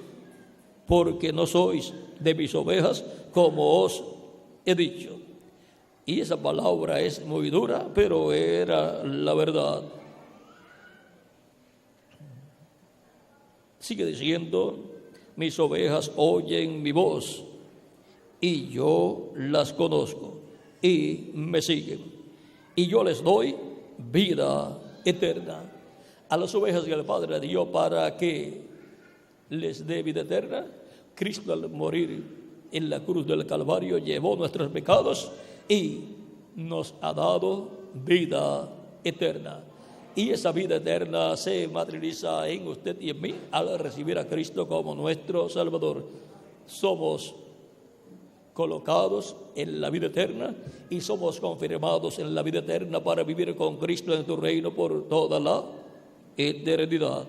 porque no sois de mis ovejas, como os he dicho. Y esa palabra es muy dura, pero era la verdad. Sigue diciendo: mis ovejas oyen mi voz y yo las conozco y me siguen, y yo les doy vida eterna. A las ovejas que el Padre dio para que les dé vida eterna, Cristo al morir en la cruz del Calvario llevó nuestros pecados y nos ha dado vida eterna. Y esa vida eterna se materializa en usted y en mí al recibir a Cristo como nuestro Salvador. Somos colocados en la vida eterna y somos confirmados en la vida eterna para vivir con Cristo en tu reino por toda la eternidad.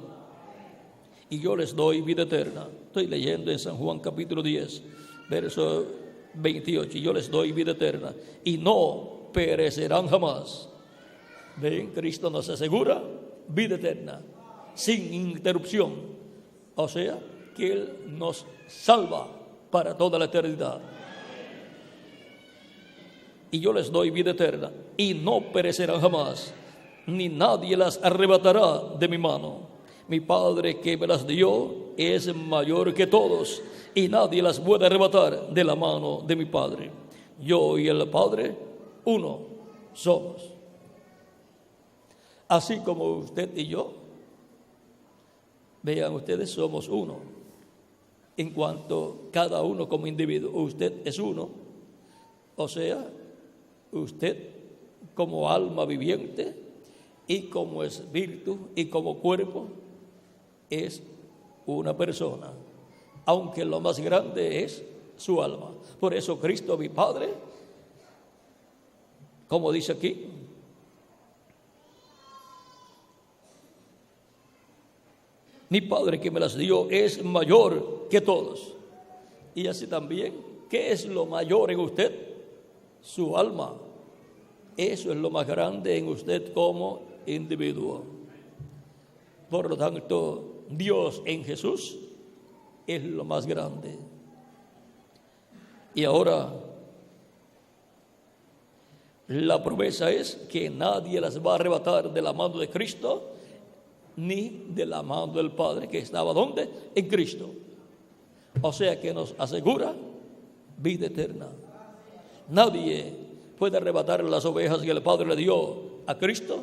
Y yo les doy vida eterna. Estoy leyendo en San Juan capítulo 10, verso 28. Y yo les doy vida eterna y no perecerán jamás. Ven, Cristo nos asegura vida eterna, sin interrupción. O sea, que Él nos salva para toda la eternidad. Y yo les doy vida eterna, y no perecerán jamás, ni nadie las arrebatará de mi mano. Mi Padre que me las dio es mayor que todos, y nadie las puede arrebatar de la mano de mi Padre. Yo y el Padre, uno somos. Así como usted y yo, vean ustedes, somos uno. En cuanto cada uno como individuo, usted es uno. O sea, usted como alma viviente y como espíritu y como cuerpo es una persona, aunque lo más grande es su alma. Por eso Cristo, mi Padre, como dice aquí, mi Padre que me las dio es mayor que todos. Y así también, ¿qué es lo mayor en usted? Su alma. Eso es lo más grande en usted como individuo. Por lo tanto, Dios en Jesús es lo más grande. Y ahora, la promesa es que nadie las va a arrebatar de la mano de Cristo, ni de la mano del Padre, que estaba ¿dónde? En Cristo. O sea que nos asegura vida eterna. Nadie puede arrebatar las ovejas que el Padre le dio a Cristo.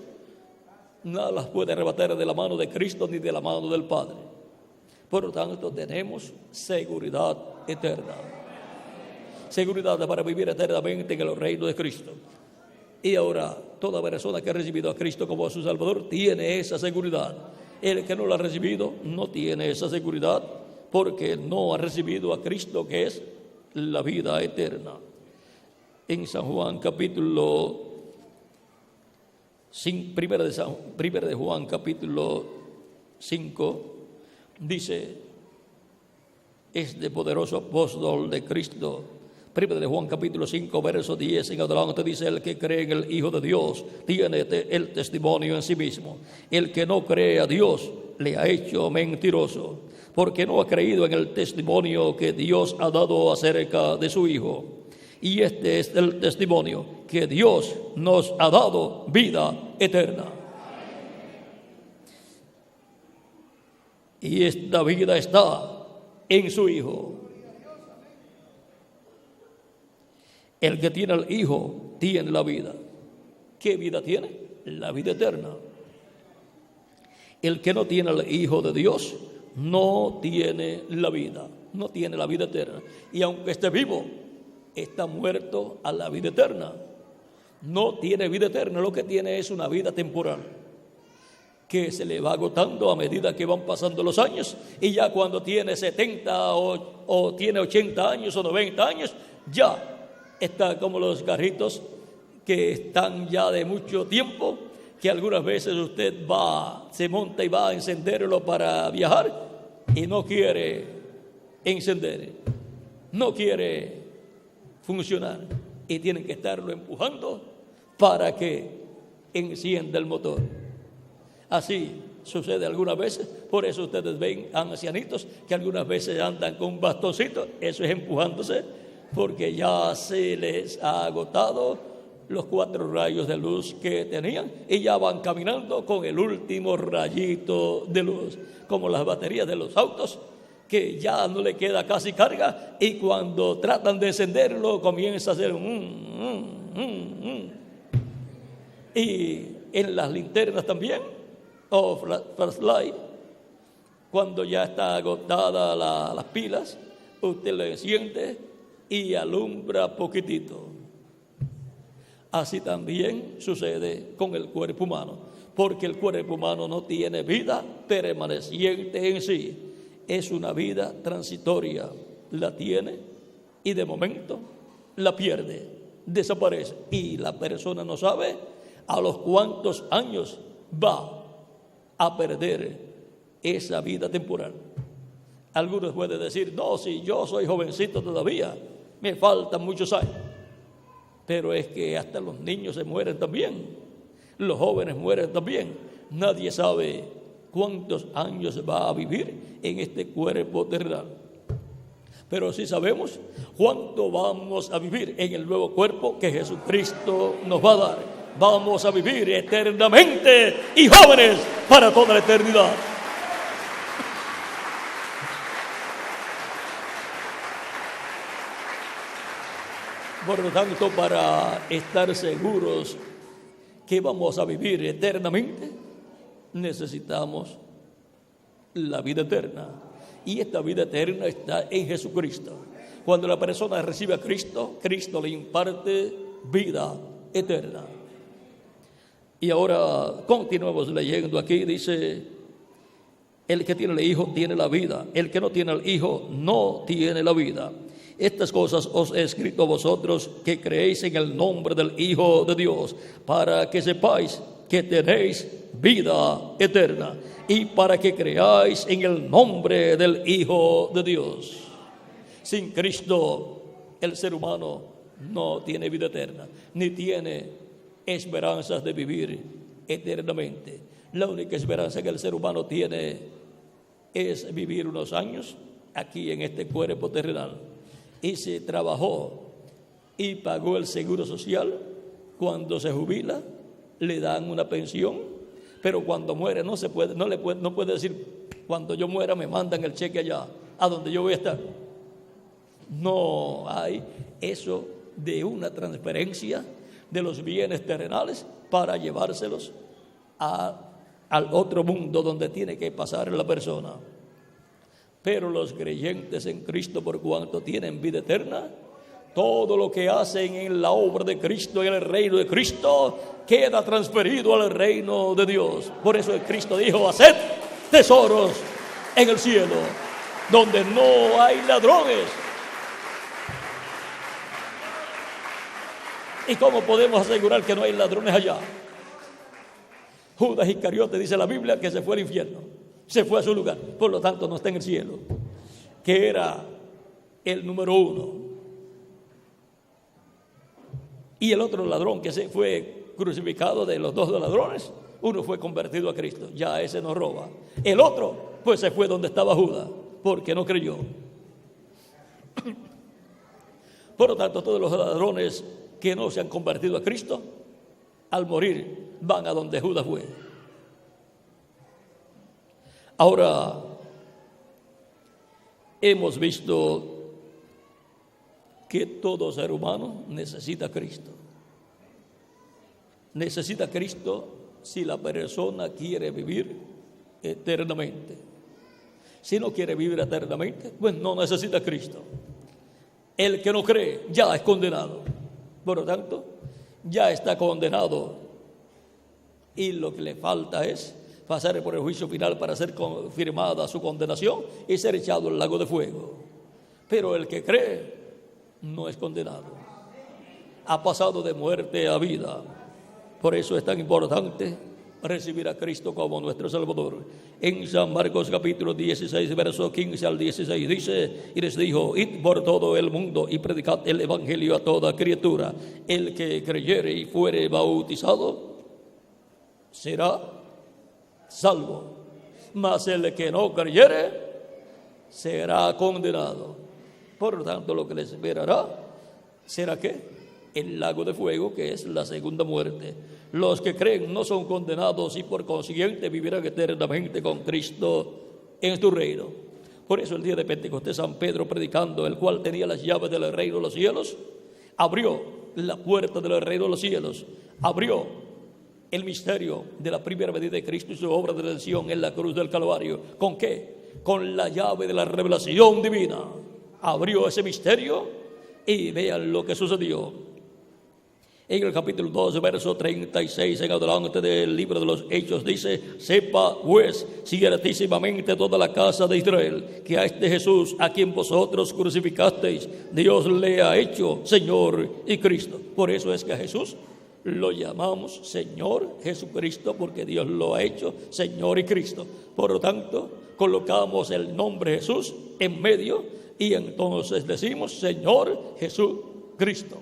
Nada las puede arrebatar de la mano de Cristo ni de la mano del Padre. Por lo tanto, tenemos seguridad eterna. Seguridad para vivir eternamente en el reino de Cristo. Y ahora, toda persona que ha recibido a Cristo como su Salvador tiene esa seguridad. El que no lo ha recibido no tiene esa seguridad porque no ha recibido a Cristo, que es la vida eterna. En San Juan capítulo 5, primera de Juan capítulo 5, dice este poderoso apóstol de Cristo. Primera de Juan capítulo 5, verso 10 en adelante dice: el que cree en el Hijo de Dios tiene el testimonio en sí mismo. El que no cree a Dios le ha hecho mentiroso, porque no ha creído en el testimonio que Dios ha dado acerca de su Hijo. Y este es el testimonio, que Dios nos ha dado vida eterna. Y esta vida está en su Hijo. El que tiene al Hijo tiene la vida. ¿Qué vida tiene? La vida eterna. El que no tiene al Hijo de Dios no tiene la vida, no tiene la vida eterna. Y aunque esté vivo, está muerto a la vida eterna. No tiene vida eterna, lo que tiene es una vida temporal, que se le va agotando a medida que van pasando los años. Y ya cuando tiene 70 o tiene 80 años o 90 años, ya está como los carritos que están ya de mucho tiempo, que algunas veces usted se monta y va a encenderlo para viajar y no quiere encender, no quiere funcionar y tienen que estarlo empujando para que encienda el motor. Así sucede algunas veces. Por eso ustedes ven a ancianitos que algunas veces andan con un bastoncito, eso es empujándose, porque ya se les ha agotado los 4 rayos de luz que tenían y ya van caminando con el último rayito de luz, como las baterías de los autos, que ya no le queda casi carga y cuando tratan de encenderlo comienza a hacer Y en las linternas también, o flashlight, cuando ya está agotada las pilas, usted lo enciende y alumbra poquitito. Así también sucede con el cuerpo humano, porque el cuerpo humano no tiene vida permaneciente en sí. Es una vida transitoria, la tiene y de momento la pierde, desaparece. Y la persona no sabe a los cuántos años va a perder esa vida temporal. Algunos pueden decir, no, si yo soy jovencito todavía, me faltan muchos años. Pero es que hasta los niños se mueren también, los jóvenes mueren también. Nadie sabe cuántos años va a vivir en este cuerpo terrenal. Pero sí sabemos cuánto vamos a vivir en el nuevo cuerpo que Jesucristo nos va a dar. Vamos a vivir eternamente y jóvenes para toda la eternidad. Por lo tanto, para estar seguros que vamos a vivir eternamente, necesitamos la vida eterna. Y esta vida eterna está en Jesucristo. Cuando la persona recibe a Cristo, Cristo le imparte vida eterna. Y ahora continuamos leyendo aquí, dice, el que tiene el Hijo tiene la vida, el que no tiene el Hijo no tiene la vida. Estas cosas os he escrito a vosotros que creéis en el nombre del Hijo de Dios, para que sepáis que tenéis vida eterna y para que creáis en el nombre del Hijo de Dios. Sin Cristo, el ser humano no tiene vida eterna, ni tiene esperanzas de vivir eternamente. La única esperanza que el ser humano tiene es vivir unos años aquí en este cuerpo terrenal. Y se trabajó y pagó el seguro social. Cuando se jubila, le dan una pensión, pero cuando muere no puede decir, cuando yo muera me mandan el cheque allá, a donde yo voy a estar. No hay eso de una transferencia de los bienes terrenales para llevárselos al otro mundo donde tiene que pasar la persona. Pero los creyentes en Cristo, por cuanto tienen vida eterna, todo lo que hacen en la obra de Cristo, en el reino de Cristo, queda transferido al reino de Dios. Por eso Cristo dijo, haced tesoros en el cielo, donde no hay ladrones. ¿Y cómo podemos asegurar que no hay ladrones allá? Judas Iscariote, dice la Biblia, que se fue al infierno, se fue a su lugar, por lo tanto no está en el cielo, que era el número 1. Y el otro ladrón que se fue crucificado, de los 2 ladrones, uno fue convertido a Cristo, ya ese no roba. El otro pues se fue donde estaba Judas, porque no creyó. Por lo tanto, todos los ladrones que no se han convertido a Cristo, al morir van a donde Judas fue. Ahora, hemos visto que todo ser humano necesita a Cristo. Necesita a Cristo si la persona quiere vivir eternamente. Si no quiere vivir eternamente, pues no necesita a Cristo. El que no cree ya es condenado. Por lo tanto, ya está condenado. Y lo que le falta es pasar por el juicio final para ser confirmada su condenación y ser echado al lago de fuego. Pero el que cree no es condenado. Ha pasado de muerte a vida. Por eso es tan importante recibir a Cristo como nuestro Salvador. En San Marcos capítulo 16, verso 15 al 16 dice, y les dijo, id por todo el mundo y predicad el evangelio a toda criatura. El que creyere y fuere bautizado será salvo, mas el que no creyere será condenado. Por lo tanto, lo que les esperará será ¿qué? el lago de fuego, que es la segunda muerte. Los que creen no son condenados y por consiguiente vivirán eternamente con Cristo en su reino. Por eso el día de Pentecostés, San Pedro predicando, el cual tenía las llaves del reino de los cielos, abrió la puerta del reino de los cielos, abrió el misterio de la primera venida de Cristo y su obra de redención en la cruz del Calvario. ¿Con qué? Con la llave de la revelación divina. Abrió ese misterio y vean lo que sucedió. En el capítulo 2, verso 36 en adelante del libro de los Hechos dice: sepa pues ciertísimamente toda la casa de Israel que a este Jesús, a quien vosotros crucificasteis, Dios le ha hecho Señor y Cristo. Por eso es que a Jesús lo llamamos Señor Jesucristo, porque Dios lo ha hecho Señor y Cristo. Por lo tanto, colocamos el nombre Jesús en medio y entonces decimos Señor Jesucristo.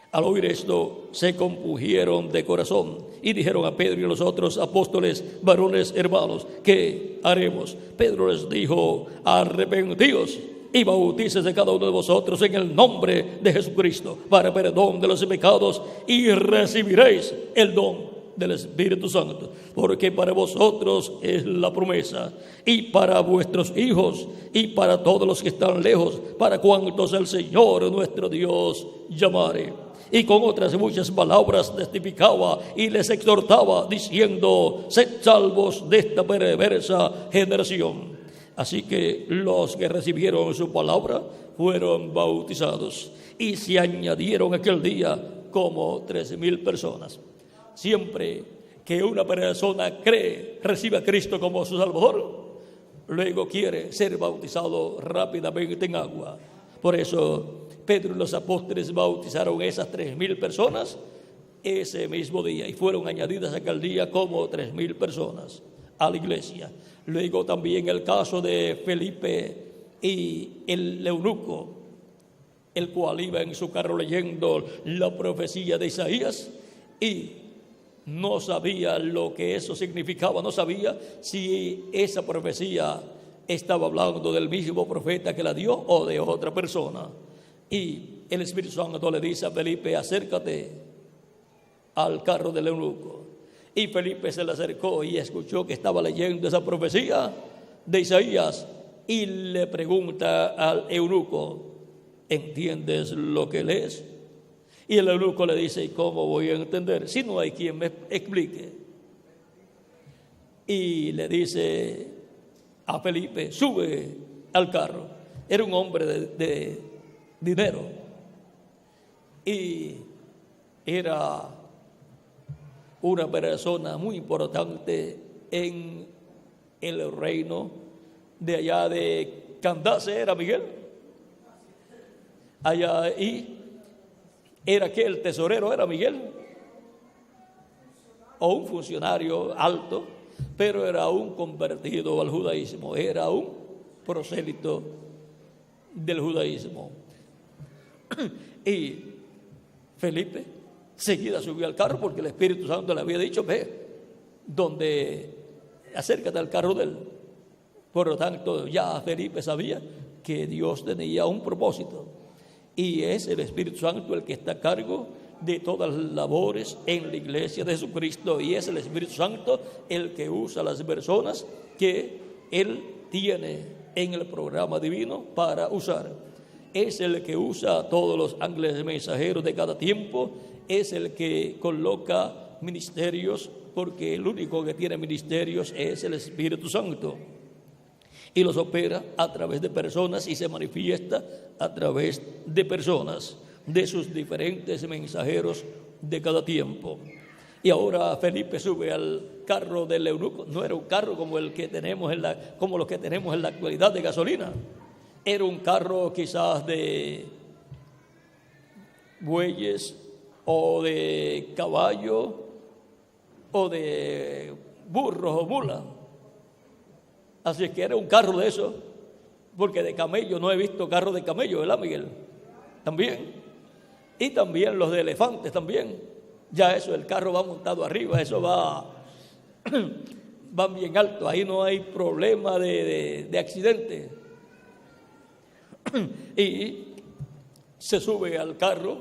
Al oír esto, se compungieron de corazón y dijeron a Pedro y a los otros apóstoles: varones hermanos, ¿qué haremos? Pedro les dijo: arrepentíos y bautícese cada uno de vosotros en el nombre de Jesucristo para perdón de los pecados y recibiréis el don del Espíritu Santo, porque para vosotros es la promesa, y para vuestros hijos, y para todos los que están lejos, para cuantos el Señor nuestro Dios llamare. Y con otras muchas palabras testificaba y les exhortaba, diciendo: sed salvos de esta perversa generación. Así que los que recibieron su palabra fueron bautizados, y se añadieron aquel día como 13,000 personas. Siempre que una persona cree, recibe a Cristo como su Salvador, luego quiere ser bautizado rápidamente en agua. Por eso Pedro y los apóstoles bautizaron esas 3,000 personas ese mismo día, y fueron añadidas aquel día como 3,000 personas a la iglesia. Luego también el caso de Felipe y el eunuco, el cual iba en su carro leyendo la profecía de Isaías y no sabía lo que eso significaba, no sabía si esa profecía estaba hablando del mismo profeta que la dio o de otra persona. Y el Espíritu Santo le dice a Felipe: acércate al carro del eunuco. Y Felipe se le acercó y escuchó que estaba leyendo esa profecía de Isaías, y le pregunta al eunuco: ¿entiendes lo que lees? Y el eunuco le dice: ¿y cómo voy a entender si no hay quien me explique? Y le dice a Felipe: sube al carro. Era un hombre de dinero y era una persona muy importante en el reino de allá de Candace, era Miguel, allá, y era que el tesorero era Miguel, o un funcionario alto, pero era un convertido al judaísmo, era un prosélito del judaísmo. Y Felipe seguida subió al carro, porque el Espíritu Santo le había dicho: ve, acércate al carro de él. Por lo tanto, ya Felipe sabía que Dios tenía un propósito, y es el Espíritu Santo el que está a cargo de todas las labores en la iglesia de Jesucristo, y es el Espíritu Santo el que usa las personas que Él tiene en el programa divino para usar. Es el que usa a todos los ángeles mensajeros de cada tiempo, es el que coloca ministerios, porque el único que tiene ministerios es el Espíritu Santo, y los opera a través de personas y se manifiesta a través de personas, de sus diferentes mensajeros de cada tiempo. Y ahora Felipe sube al carro del eunuco. No era un carro como el que tenemos como los que tenemos en la actualidad de gasolina. Era un carro quizás de bueyes o de caballo o de burros o mulas. Así es que era un carro de eso, porque de camello no he visto carro de camello, ¿verdad, Miguel? También. Y también los de elefantes también. Ya eso, el carro va montado arriba, eso va bien alto, ahí no hay problema de accidente. Y se sube al carro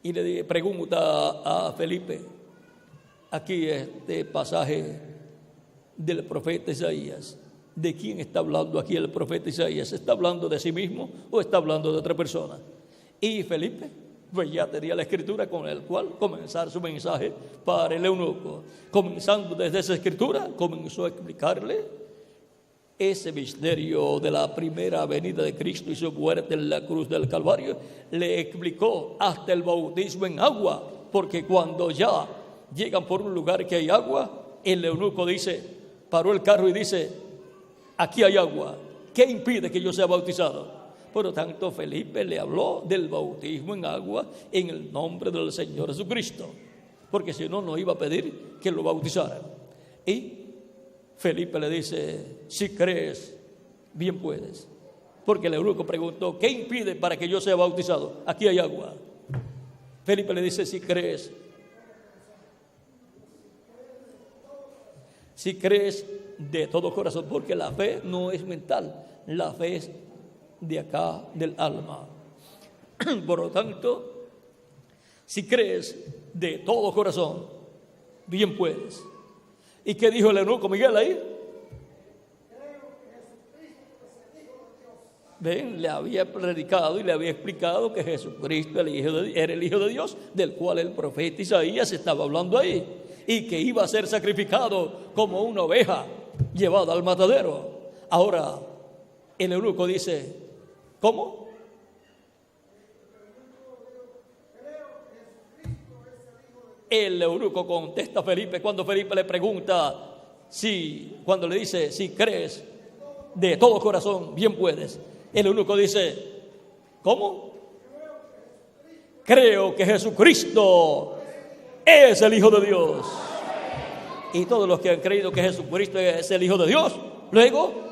y le pregunta a Felipe, aquí este pasaje del profeta Isaías, ¿de quién está hablando aquí el profeta Isaías? ¿Está hablando de sí mismo o está hablando de otra persona? Y Felipe pues ya tenía la escritura con el cual comenzar su mensaje para el eunuco. Comenzando desde esa escritura, comenzó a explicarle ese misterio de la primera venida de Cristo y su muerte en la cruz del Calvario. Le explicó hasta el bautismo en agua, porque cuando ya llegan por un lugar que hay agua, el eunuco dice, paró el carro y dice, aquí hay agua, ¿qué impide que yo sea bautizado? Por lo tanto, Felipe le habló del bautismo en agua en el nombre del Señor Jesucristo, porque si no, no iba a pedir que lo bautizaran. Y Felipe le dice, si crees, bien puedes. Porque el eunuco preguntó, ¿qué impide para que yo sea bautizado? Aquí hay agua. Felipe le dice, si crees de todo corazón, porque la fe no es mental, la fe es de acá del alma. Por lo tanto, si crees de todo corazón, bien puedes. ¿Y qué dijo el eunuco Miguel ahí? Ven, le había predicado y le había explicado que Jesucristo era el Hijo de Dios, del cual el profeta Isaías estaba hablando ahí, y que iba a ser sacrificado como una oveja llevada al matadero. Ahora, el eunuco dice, ¿cómo? El eunuco contesta a Felipe cuando Felipe le pregunta, cuando le dice, si crees de todo corazón, bien puedes. El eunuco dice, ¿cómo? Creo que Jesucristo es el Hijo de Dios. Y todos los que han creído que Jesucristo es el Hijo de Dios, luego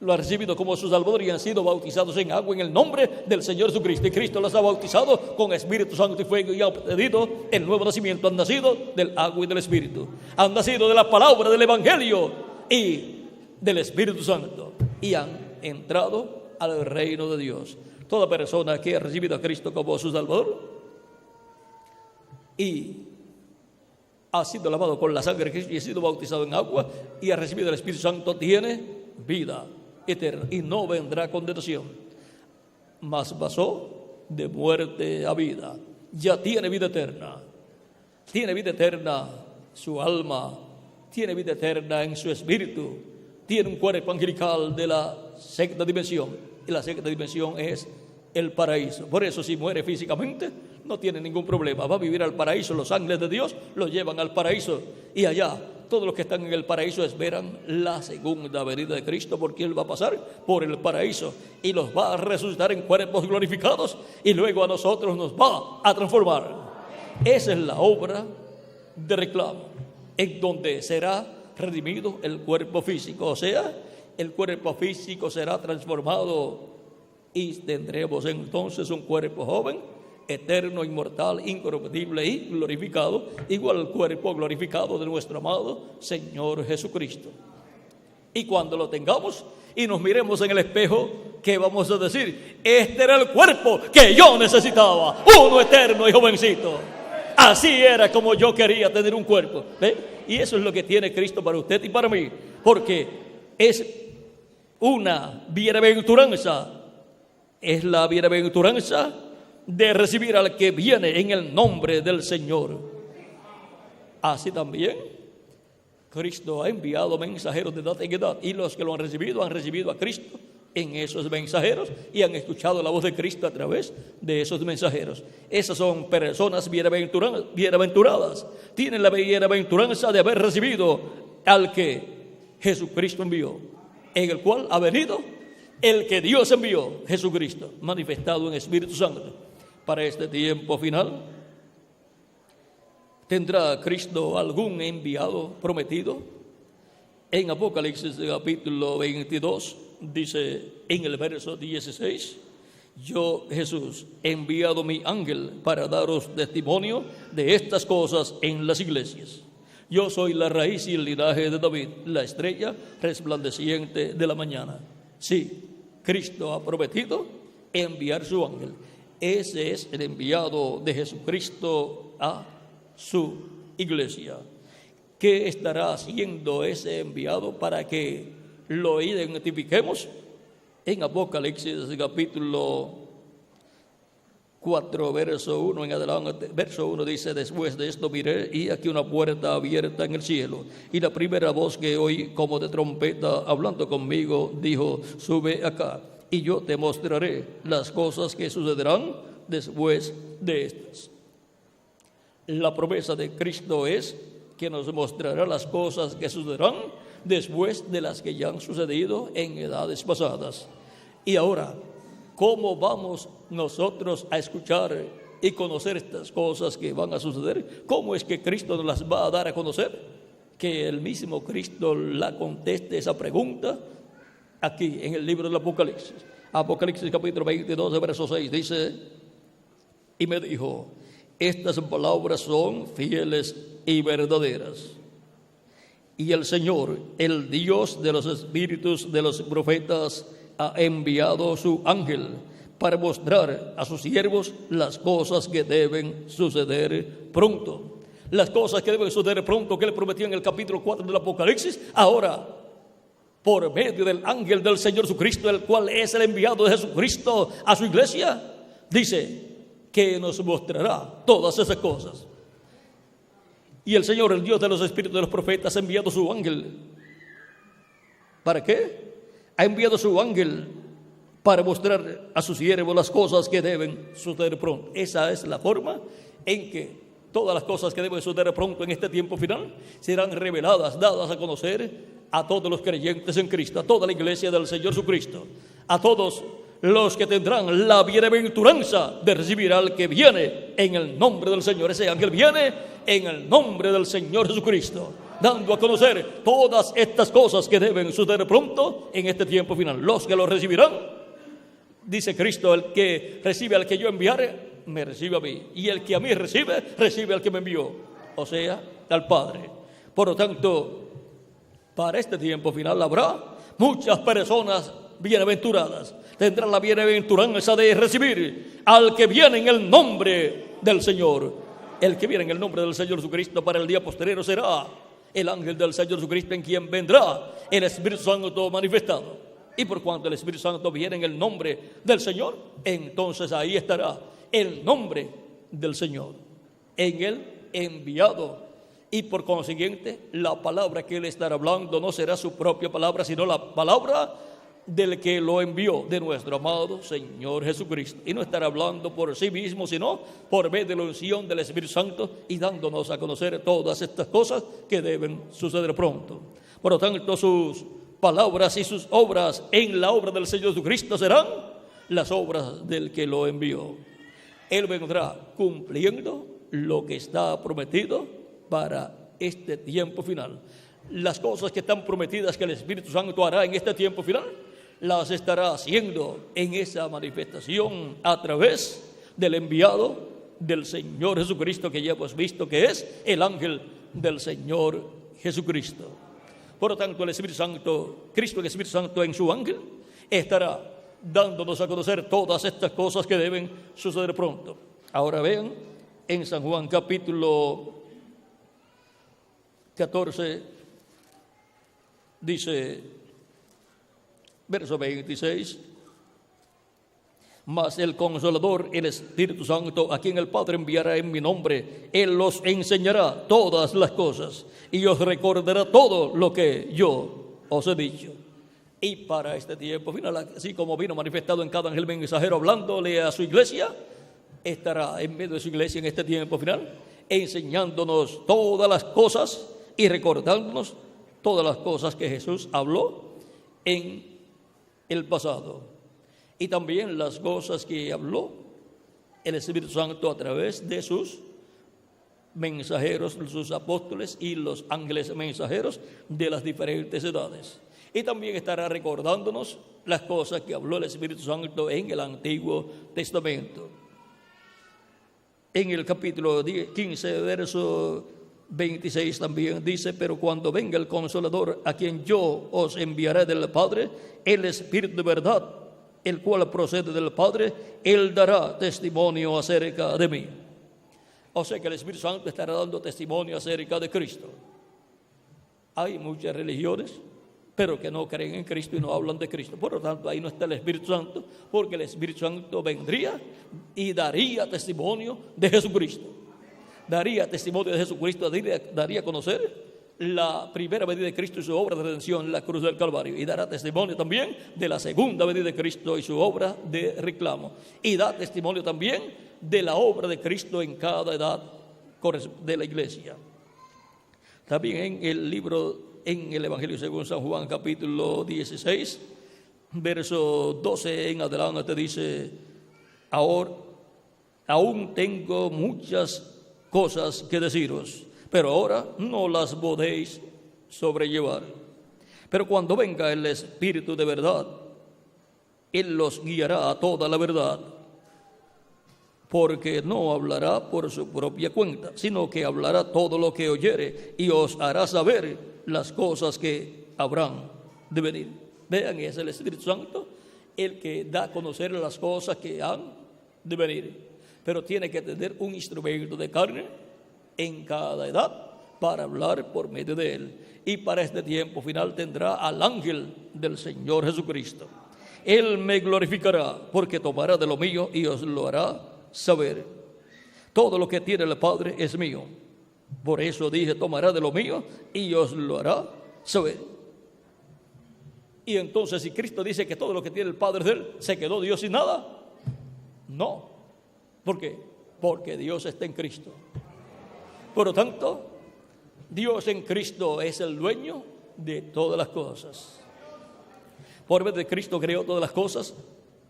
lo han recibido como su Salvador y han sido bautizados en agua en el nombre del Señor Jesucristo. Y Cristo los ha bautizado con Espíritu Santo y fuego y han obtenido el nuevo nacimiento. Han nacido del agua y del Espíritu. Han nacido de la palabra del Evangelio y del Espíritu Santo. Y han entrado al reino de Dios. Toda persona que ha recibido a Cristo como su Salvador y ha sido lavado con la sangre de Cristo y ha sido bautizado en agua y ha recibido el Espíritu Santo tiene vida eterna y no vendrá condenación, mas pasó de muerte a vida. Ya tiene vida eterna su alma, tiene vida eterna en su espíritu, tiene un cuerpo angelical de la sexta dimensión, y la sexta dimensión es el paraíso. Por eso, si muere físicamente, no tiene ningún problema, va a vivir al paraíso. Los ángeles de Dios lo llevan al paraíso, y allá todos los que están en el paraíso esperan la segunda venida de Cristo, porque Él va a pasar por el paraíso y los va a resucitar en cuerpos glorificados, y luego a nosotros nos va a transformar. Esa es la obra de reclamo, en donde será redimido el cuerpo físico, o sea, el cuerpo físico será transformado y tendremos entonces un cuerpo joven, eterno, inmortal, incorruptible y glorificado, igual al cuerpo glorificado de nuestro amado Señor Jesucristo. Y cuando lo tengamos y nos miremos en el espejo, ¿qué vamos a decir? Este era el cuerpo que yo necesitaba, uno eterno y jovencito. Así era como yo quería tener un cuerpo. ¿Ve? Y eso es lo que tiene Cristo para usted y para mí, porque es una bienaventuranza, es la bienaventuranza de recibir al que viene en el nombre del Señor. Así también Cristo ha enviado mensajeros de edad en edad, y los que lo han recibido a Cristo en esos mensajeros y han escuchado la voz de Cristo a través de esos mensajeros. Esas son personas bienaventuradas, tienen la bienaventuranza de haber recibido al que Jesucristo envió, en el cual ha venido el que Dios envió, Jesucristo, manifestado en Espíritu Santo. Para este tiempo final, ¿tendrá Cristo algún enviado prometido? En Apocalipsis capítulo 22 dice en el verso 16: yo, Jesús, he enviado mi ángel para daros testimonio de estas cosas en las iglesias. Yo soy la raíz y el linaje de David, la estrella resplandeciente de la mañana. Sí, Cristo ha prometido enviar su ángel. Ese es el enviado de Jesucristo a su iglesia. ¿Qué estará haciendo ese enviado para que lo identifiquemos? En Apocalipsis capítulo 4, verso 1 en adelante, verso 1 dice: después de esto miré, y aquí una puerta abierta en el cielo, y la primera voz que oí como de trompeta hablando conmigo dijo: sube acá, y yo te mostraré las cosas que sucederán después de estas. La promesa de Cristo es que nos mostrará las cosas que sucederán después de las que ya han sucedido en edades pasadas. Y ahora, ¿cómo vamos nosotros a escuchar y conocer estas cosas que van a suceder? ¿Cómo es que Cristo nos las va a dar a conocer? Que el mismo Cristo la conteste esa pregunta aquí en el libro del Apocalipsis. Apocalipsis capítulo 22, verso 6 dice: y me dijo, estas palabras son fieles y verdaderas. Y el Señor, el Dios de los espíritus de los profetas, ha enviado su ángel para mostrar a sus siervos las cosas que deben suceder pronto. Las cosas que deben suceder pronto que él prometió en el capítulo 4 del Apocalipsis, ahora, por medio del ángel del Señor Jesucristo, el cual es el enviado de Jesucristo a su iglesia, dice que nos mostrará todas esas cosas. Y el Señor, el Dios de los espíritus de los profetas, ha enviado su ángel. ¿Para qué? Ha enviado su ángel para mostrar a sus siervos las cosas que deben suceder pronto. Esa es la forma en que todas las cosas que deben suceder pronto en este tiempo final serán reveladas, dadas a conocer a todos los creyentes en Cristo, a toda la iglesia del Señor Jesucristo, a todos los que tendrán la bienaventuranza de recibir al que viene en el nombre del Señor. Ese ángel viene en el nombre del Señor Jesucristo, dando a conocer todas estas cosas que deben suceder pronto en este tiempo final. Los que lo recibirán, dice Cristo, el que recibe al que yo enviare, me recibe a mí, y el que a mí recibe, recibe al que me envió, o sea, al Padre. Por lo tanto, para este tiempo final habrá muchas personas bienaventuradas. Tendrán la bienaventuranza de recibir al que viene en el nombre del Señor. El que viene en el nombre del Señor Jesucristo para el día postrero será el ángel del Señor Jesucristo, en quien vendrá el Espíritu Santo manifestado. Y por cuanto el Espíritu Santo viene en el nombre del Señor, entonces ahí estará el nombre del Señor en el enviado. Y por consiguiente, la palabra que él estará hablando no será su propia palabra, sino la palabra del que lo envió, de nuestro amado Señor Jesucristo. Y no estará hablando por sí mismo, sino por medio de la unción del Espíritu Santo, y dándonos a conocer todas estas cosas que deben suceder pronto. Por lo tanto, sus palabras y sus obras en la obra del Señor Jesucristo serán las obras del que lo envió. Él vendrá cumpliendo lo que está prometido para este tiempo final. Las cosas que están prometidas que el Espíritu Santo hará en este tiempo final, las estará haciendo en esa manifestación a través del enviado del Señor Jesucristo, que ya hemos visto que es el ángel del Señor Jesucristo. Por lo tanto, el Espíritu Santo, Cristo, el Espíritu Santo en su ángel, estará dándonos a conocer todas estas cosas que deben suceder pronto. Ahora vean, en San Juan capítulo 14, dice, verso 26, mas el Consolador, el Espíritu Santo, a quien el Padre enviará en mi nombre, Él los enseñará todas las cosas y os recordará todo lo que yo os he dicho. Y para este tiempo final, así como vino manifestado en cada ángel mensajero hablándole a su iglesia, estará en medio de su iglesia en este tiempo final, enseñándonos todas las cosas y recordándonos todas las cosas que Jesús habló en el pasado, y también las cosas que habló el Espíritu Santo a través de sus mensajeros, sus apóstoles y los ángeles mensajeros de las diferentes edades. Y también estará recordándonos las cosas que habló el Espíritu Santo en el Antiguo Testamento. En el capítulo 15, verso 26 también dice, pero cuando venga el Consolador, a quien yo os enviaré del Padre, el Espíritu de verdad, el cual procede del Padre, Él dará testimonio acerca de mí. O sea que el Espíritu Santo estará dando testimonio acerca de Cristo. Hay muchas religiones, pero que no creen en Cristo y no hablan de Cristo. Por lo tanto, ahí no está el Espíritu Santo, porque el Espíritu Santo vendría y daría testimonio de Jesucristo. Daría testimonio de Jesucristo, daría a conocer la primera venida de Cristo y su obra de redención en la cruz del Calvario. Y dará testimonio también de la segunda venida de Cristo y su obra de reclamo. Y da testimonio también de la obra de Cristo en cada edad de la iglesia. También en el Evangelio según San Juan, capítulo 16, verso 12 en adelante, dice: ahora aún tengo muchas cosas que deciros, pero ahora no las podéis sobrellevar. Pero cuando venga el Espíritu de verdad, Él los guiará a toda la verdad, porque no hablará por su propia cuenta, sino que hablará todo lo que oyere y os hará saber las cosas que habrán de venir. Vean, es el Espíritu Santo el que da a conocer las cosas que han de venir. Pero tiene que tener un instrumento de carne en cada edad para hablar por medio de él. Y para este tiempo final tendrá al ángel del Señor Jesucristo. Él me glorificará, porque tomará de lo mío y os lo hará saber. Todo lo que tiene el Padre es mío. Por eso dije, tomará de lo mío y os lo hará saber. Y entonces, si Cristo dice que todo lo que tiene el Padre es de él, ¿se quedó Dios sin nada? No. ¿Por qué? Porque Dios está en Cristo. Por lo tanto, Dios en Cristo es el dueño de todas las cosas. Por medio de Cristo creó todas las cosas.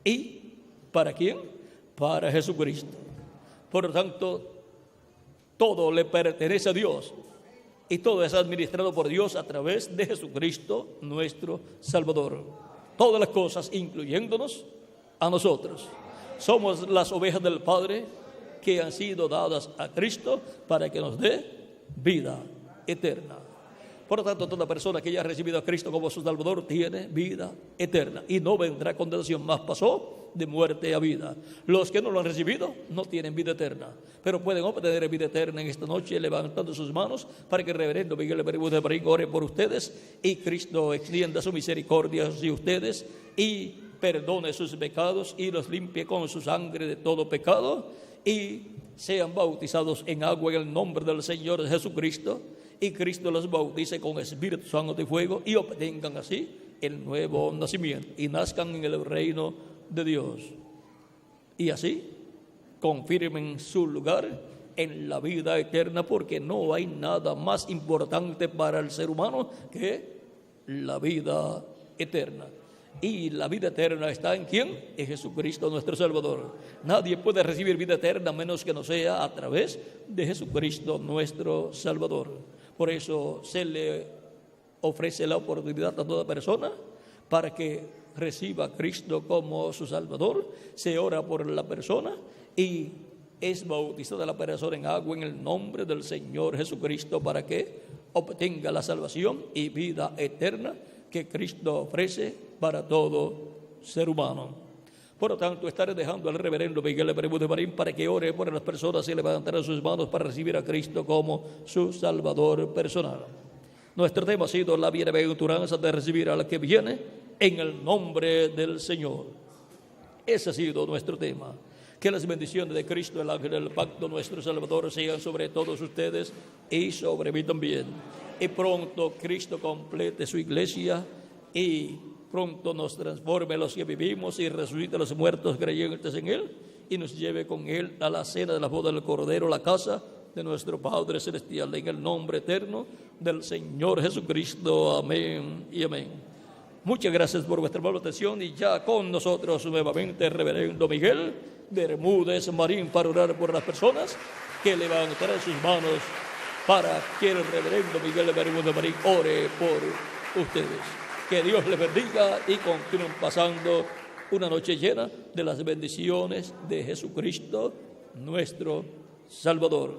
¿Y para quién? Para Jesucristo. Por lo tanto, todo le pertenece a Dios. Y todo es administrado por Dios a través de Jesucristo, nuestro Salvador. Todas las cosas, incluyéndonos a nosotros. Somos las ovejas del Padre que han sido dadas a Cristo para que nos dé vida eterna. Por lo tanto, toda persona que haya recibido a Cristo como su Salvador tiene vida eterna y no vendrá condenación, más pasó de muerte a vida. Los que no lo han recibido no tienen vida eterna, pero pueden obtener vida eterna en esta noche levantando sus manos para que el reverendo Miguel Bermúdez de Marín ore por ustedes y Cristo extienda su misericordia hacia ustedes y perdone sus pecados y los limpie con su sangre de todo pecado y sean bautizados en agua en el nombre del Señor Jesucristo y Cristo los bautice con Espíritu Santo y fuego y obtengan así el nuevo nacimiento y nazcan en el reino de Dios y así confirmen su lugar en la vida eterna, porque no hay nada más importante para el ser humano que la vida eterna. Y la vida eterna está en ¿quién? En Jesucristo nuestro Salvador. Nadie puede recibir vida eterna menos que no sea a través de Jesucristo nuestro Salvador. Por eso se le ofrece la oportunidad a toda persona para que reciba a Cristo como su Salvador. Se ora por la persona y es bautizada la persona en agua en el nombre del Señor Jesucristo para que obtenga la salvación y vida eterna que Cristo ofrece para todo ser humano. Por lo tanto, estaré dejando al reverendo Miguel Bermúdez de Marín para que ore por las personas y levantará sus manos para recibir a Cristo como su Salvador personal. Nuestro tema ha sido la bienaventuranza de recibir al que viene en el nombre del Señor. Ese ha sido nuestro tema. Que las bendiciones de Cristo, el ángel del pacto, nuestro Salvador, sean sobre todos ustedes y sobre mí también. Y pronto Cristo complete su iglesia y pronto nos transforme los que vivimos y resucite a los muertos creyentes en Él y nos lleve con Él a la cena de la boda del Cordero, la casa de nuestro Padre Celestial, en el nombre eterno del Señor Jesucristo. Amén y amén. Muchas gracias por vuestra amable atención y ya con nosotros nuevamente el reverendo Miguel Bermúdez Marín para orar por las personas que levantarán sus manos para que el reverendo Miguel Bermúdez Marín ore por ustedes. Que Dios les bendiga y continúen pasando una noche llena de las bendiciones de Jesucristo, nuestro Salvador.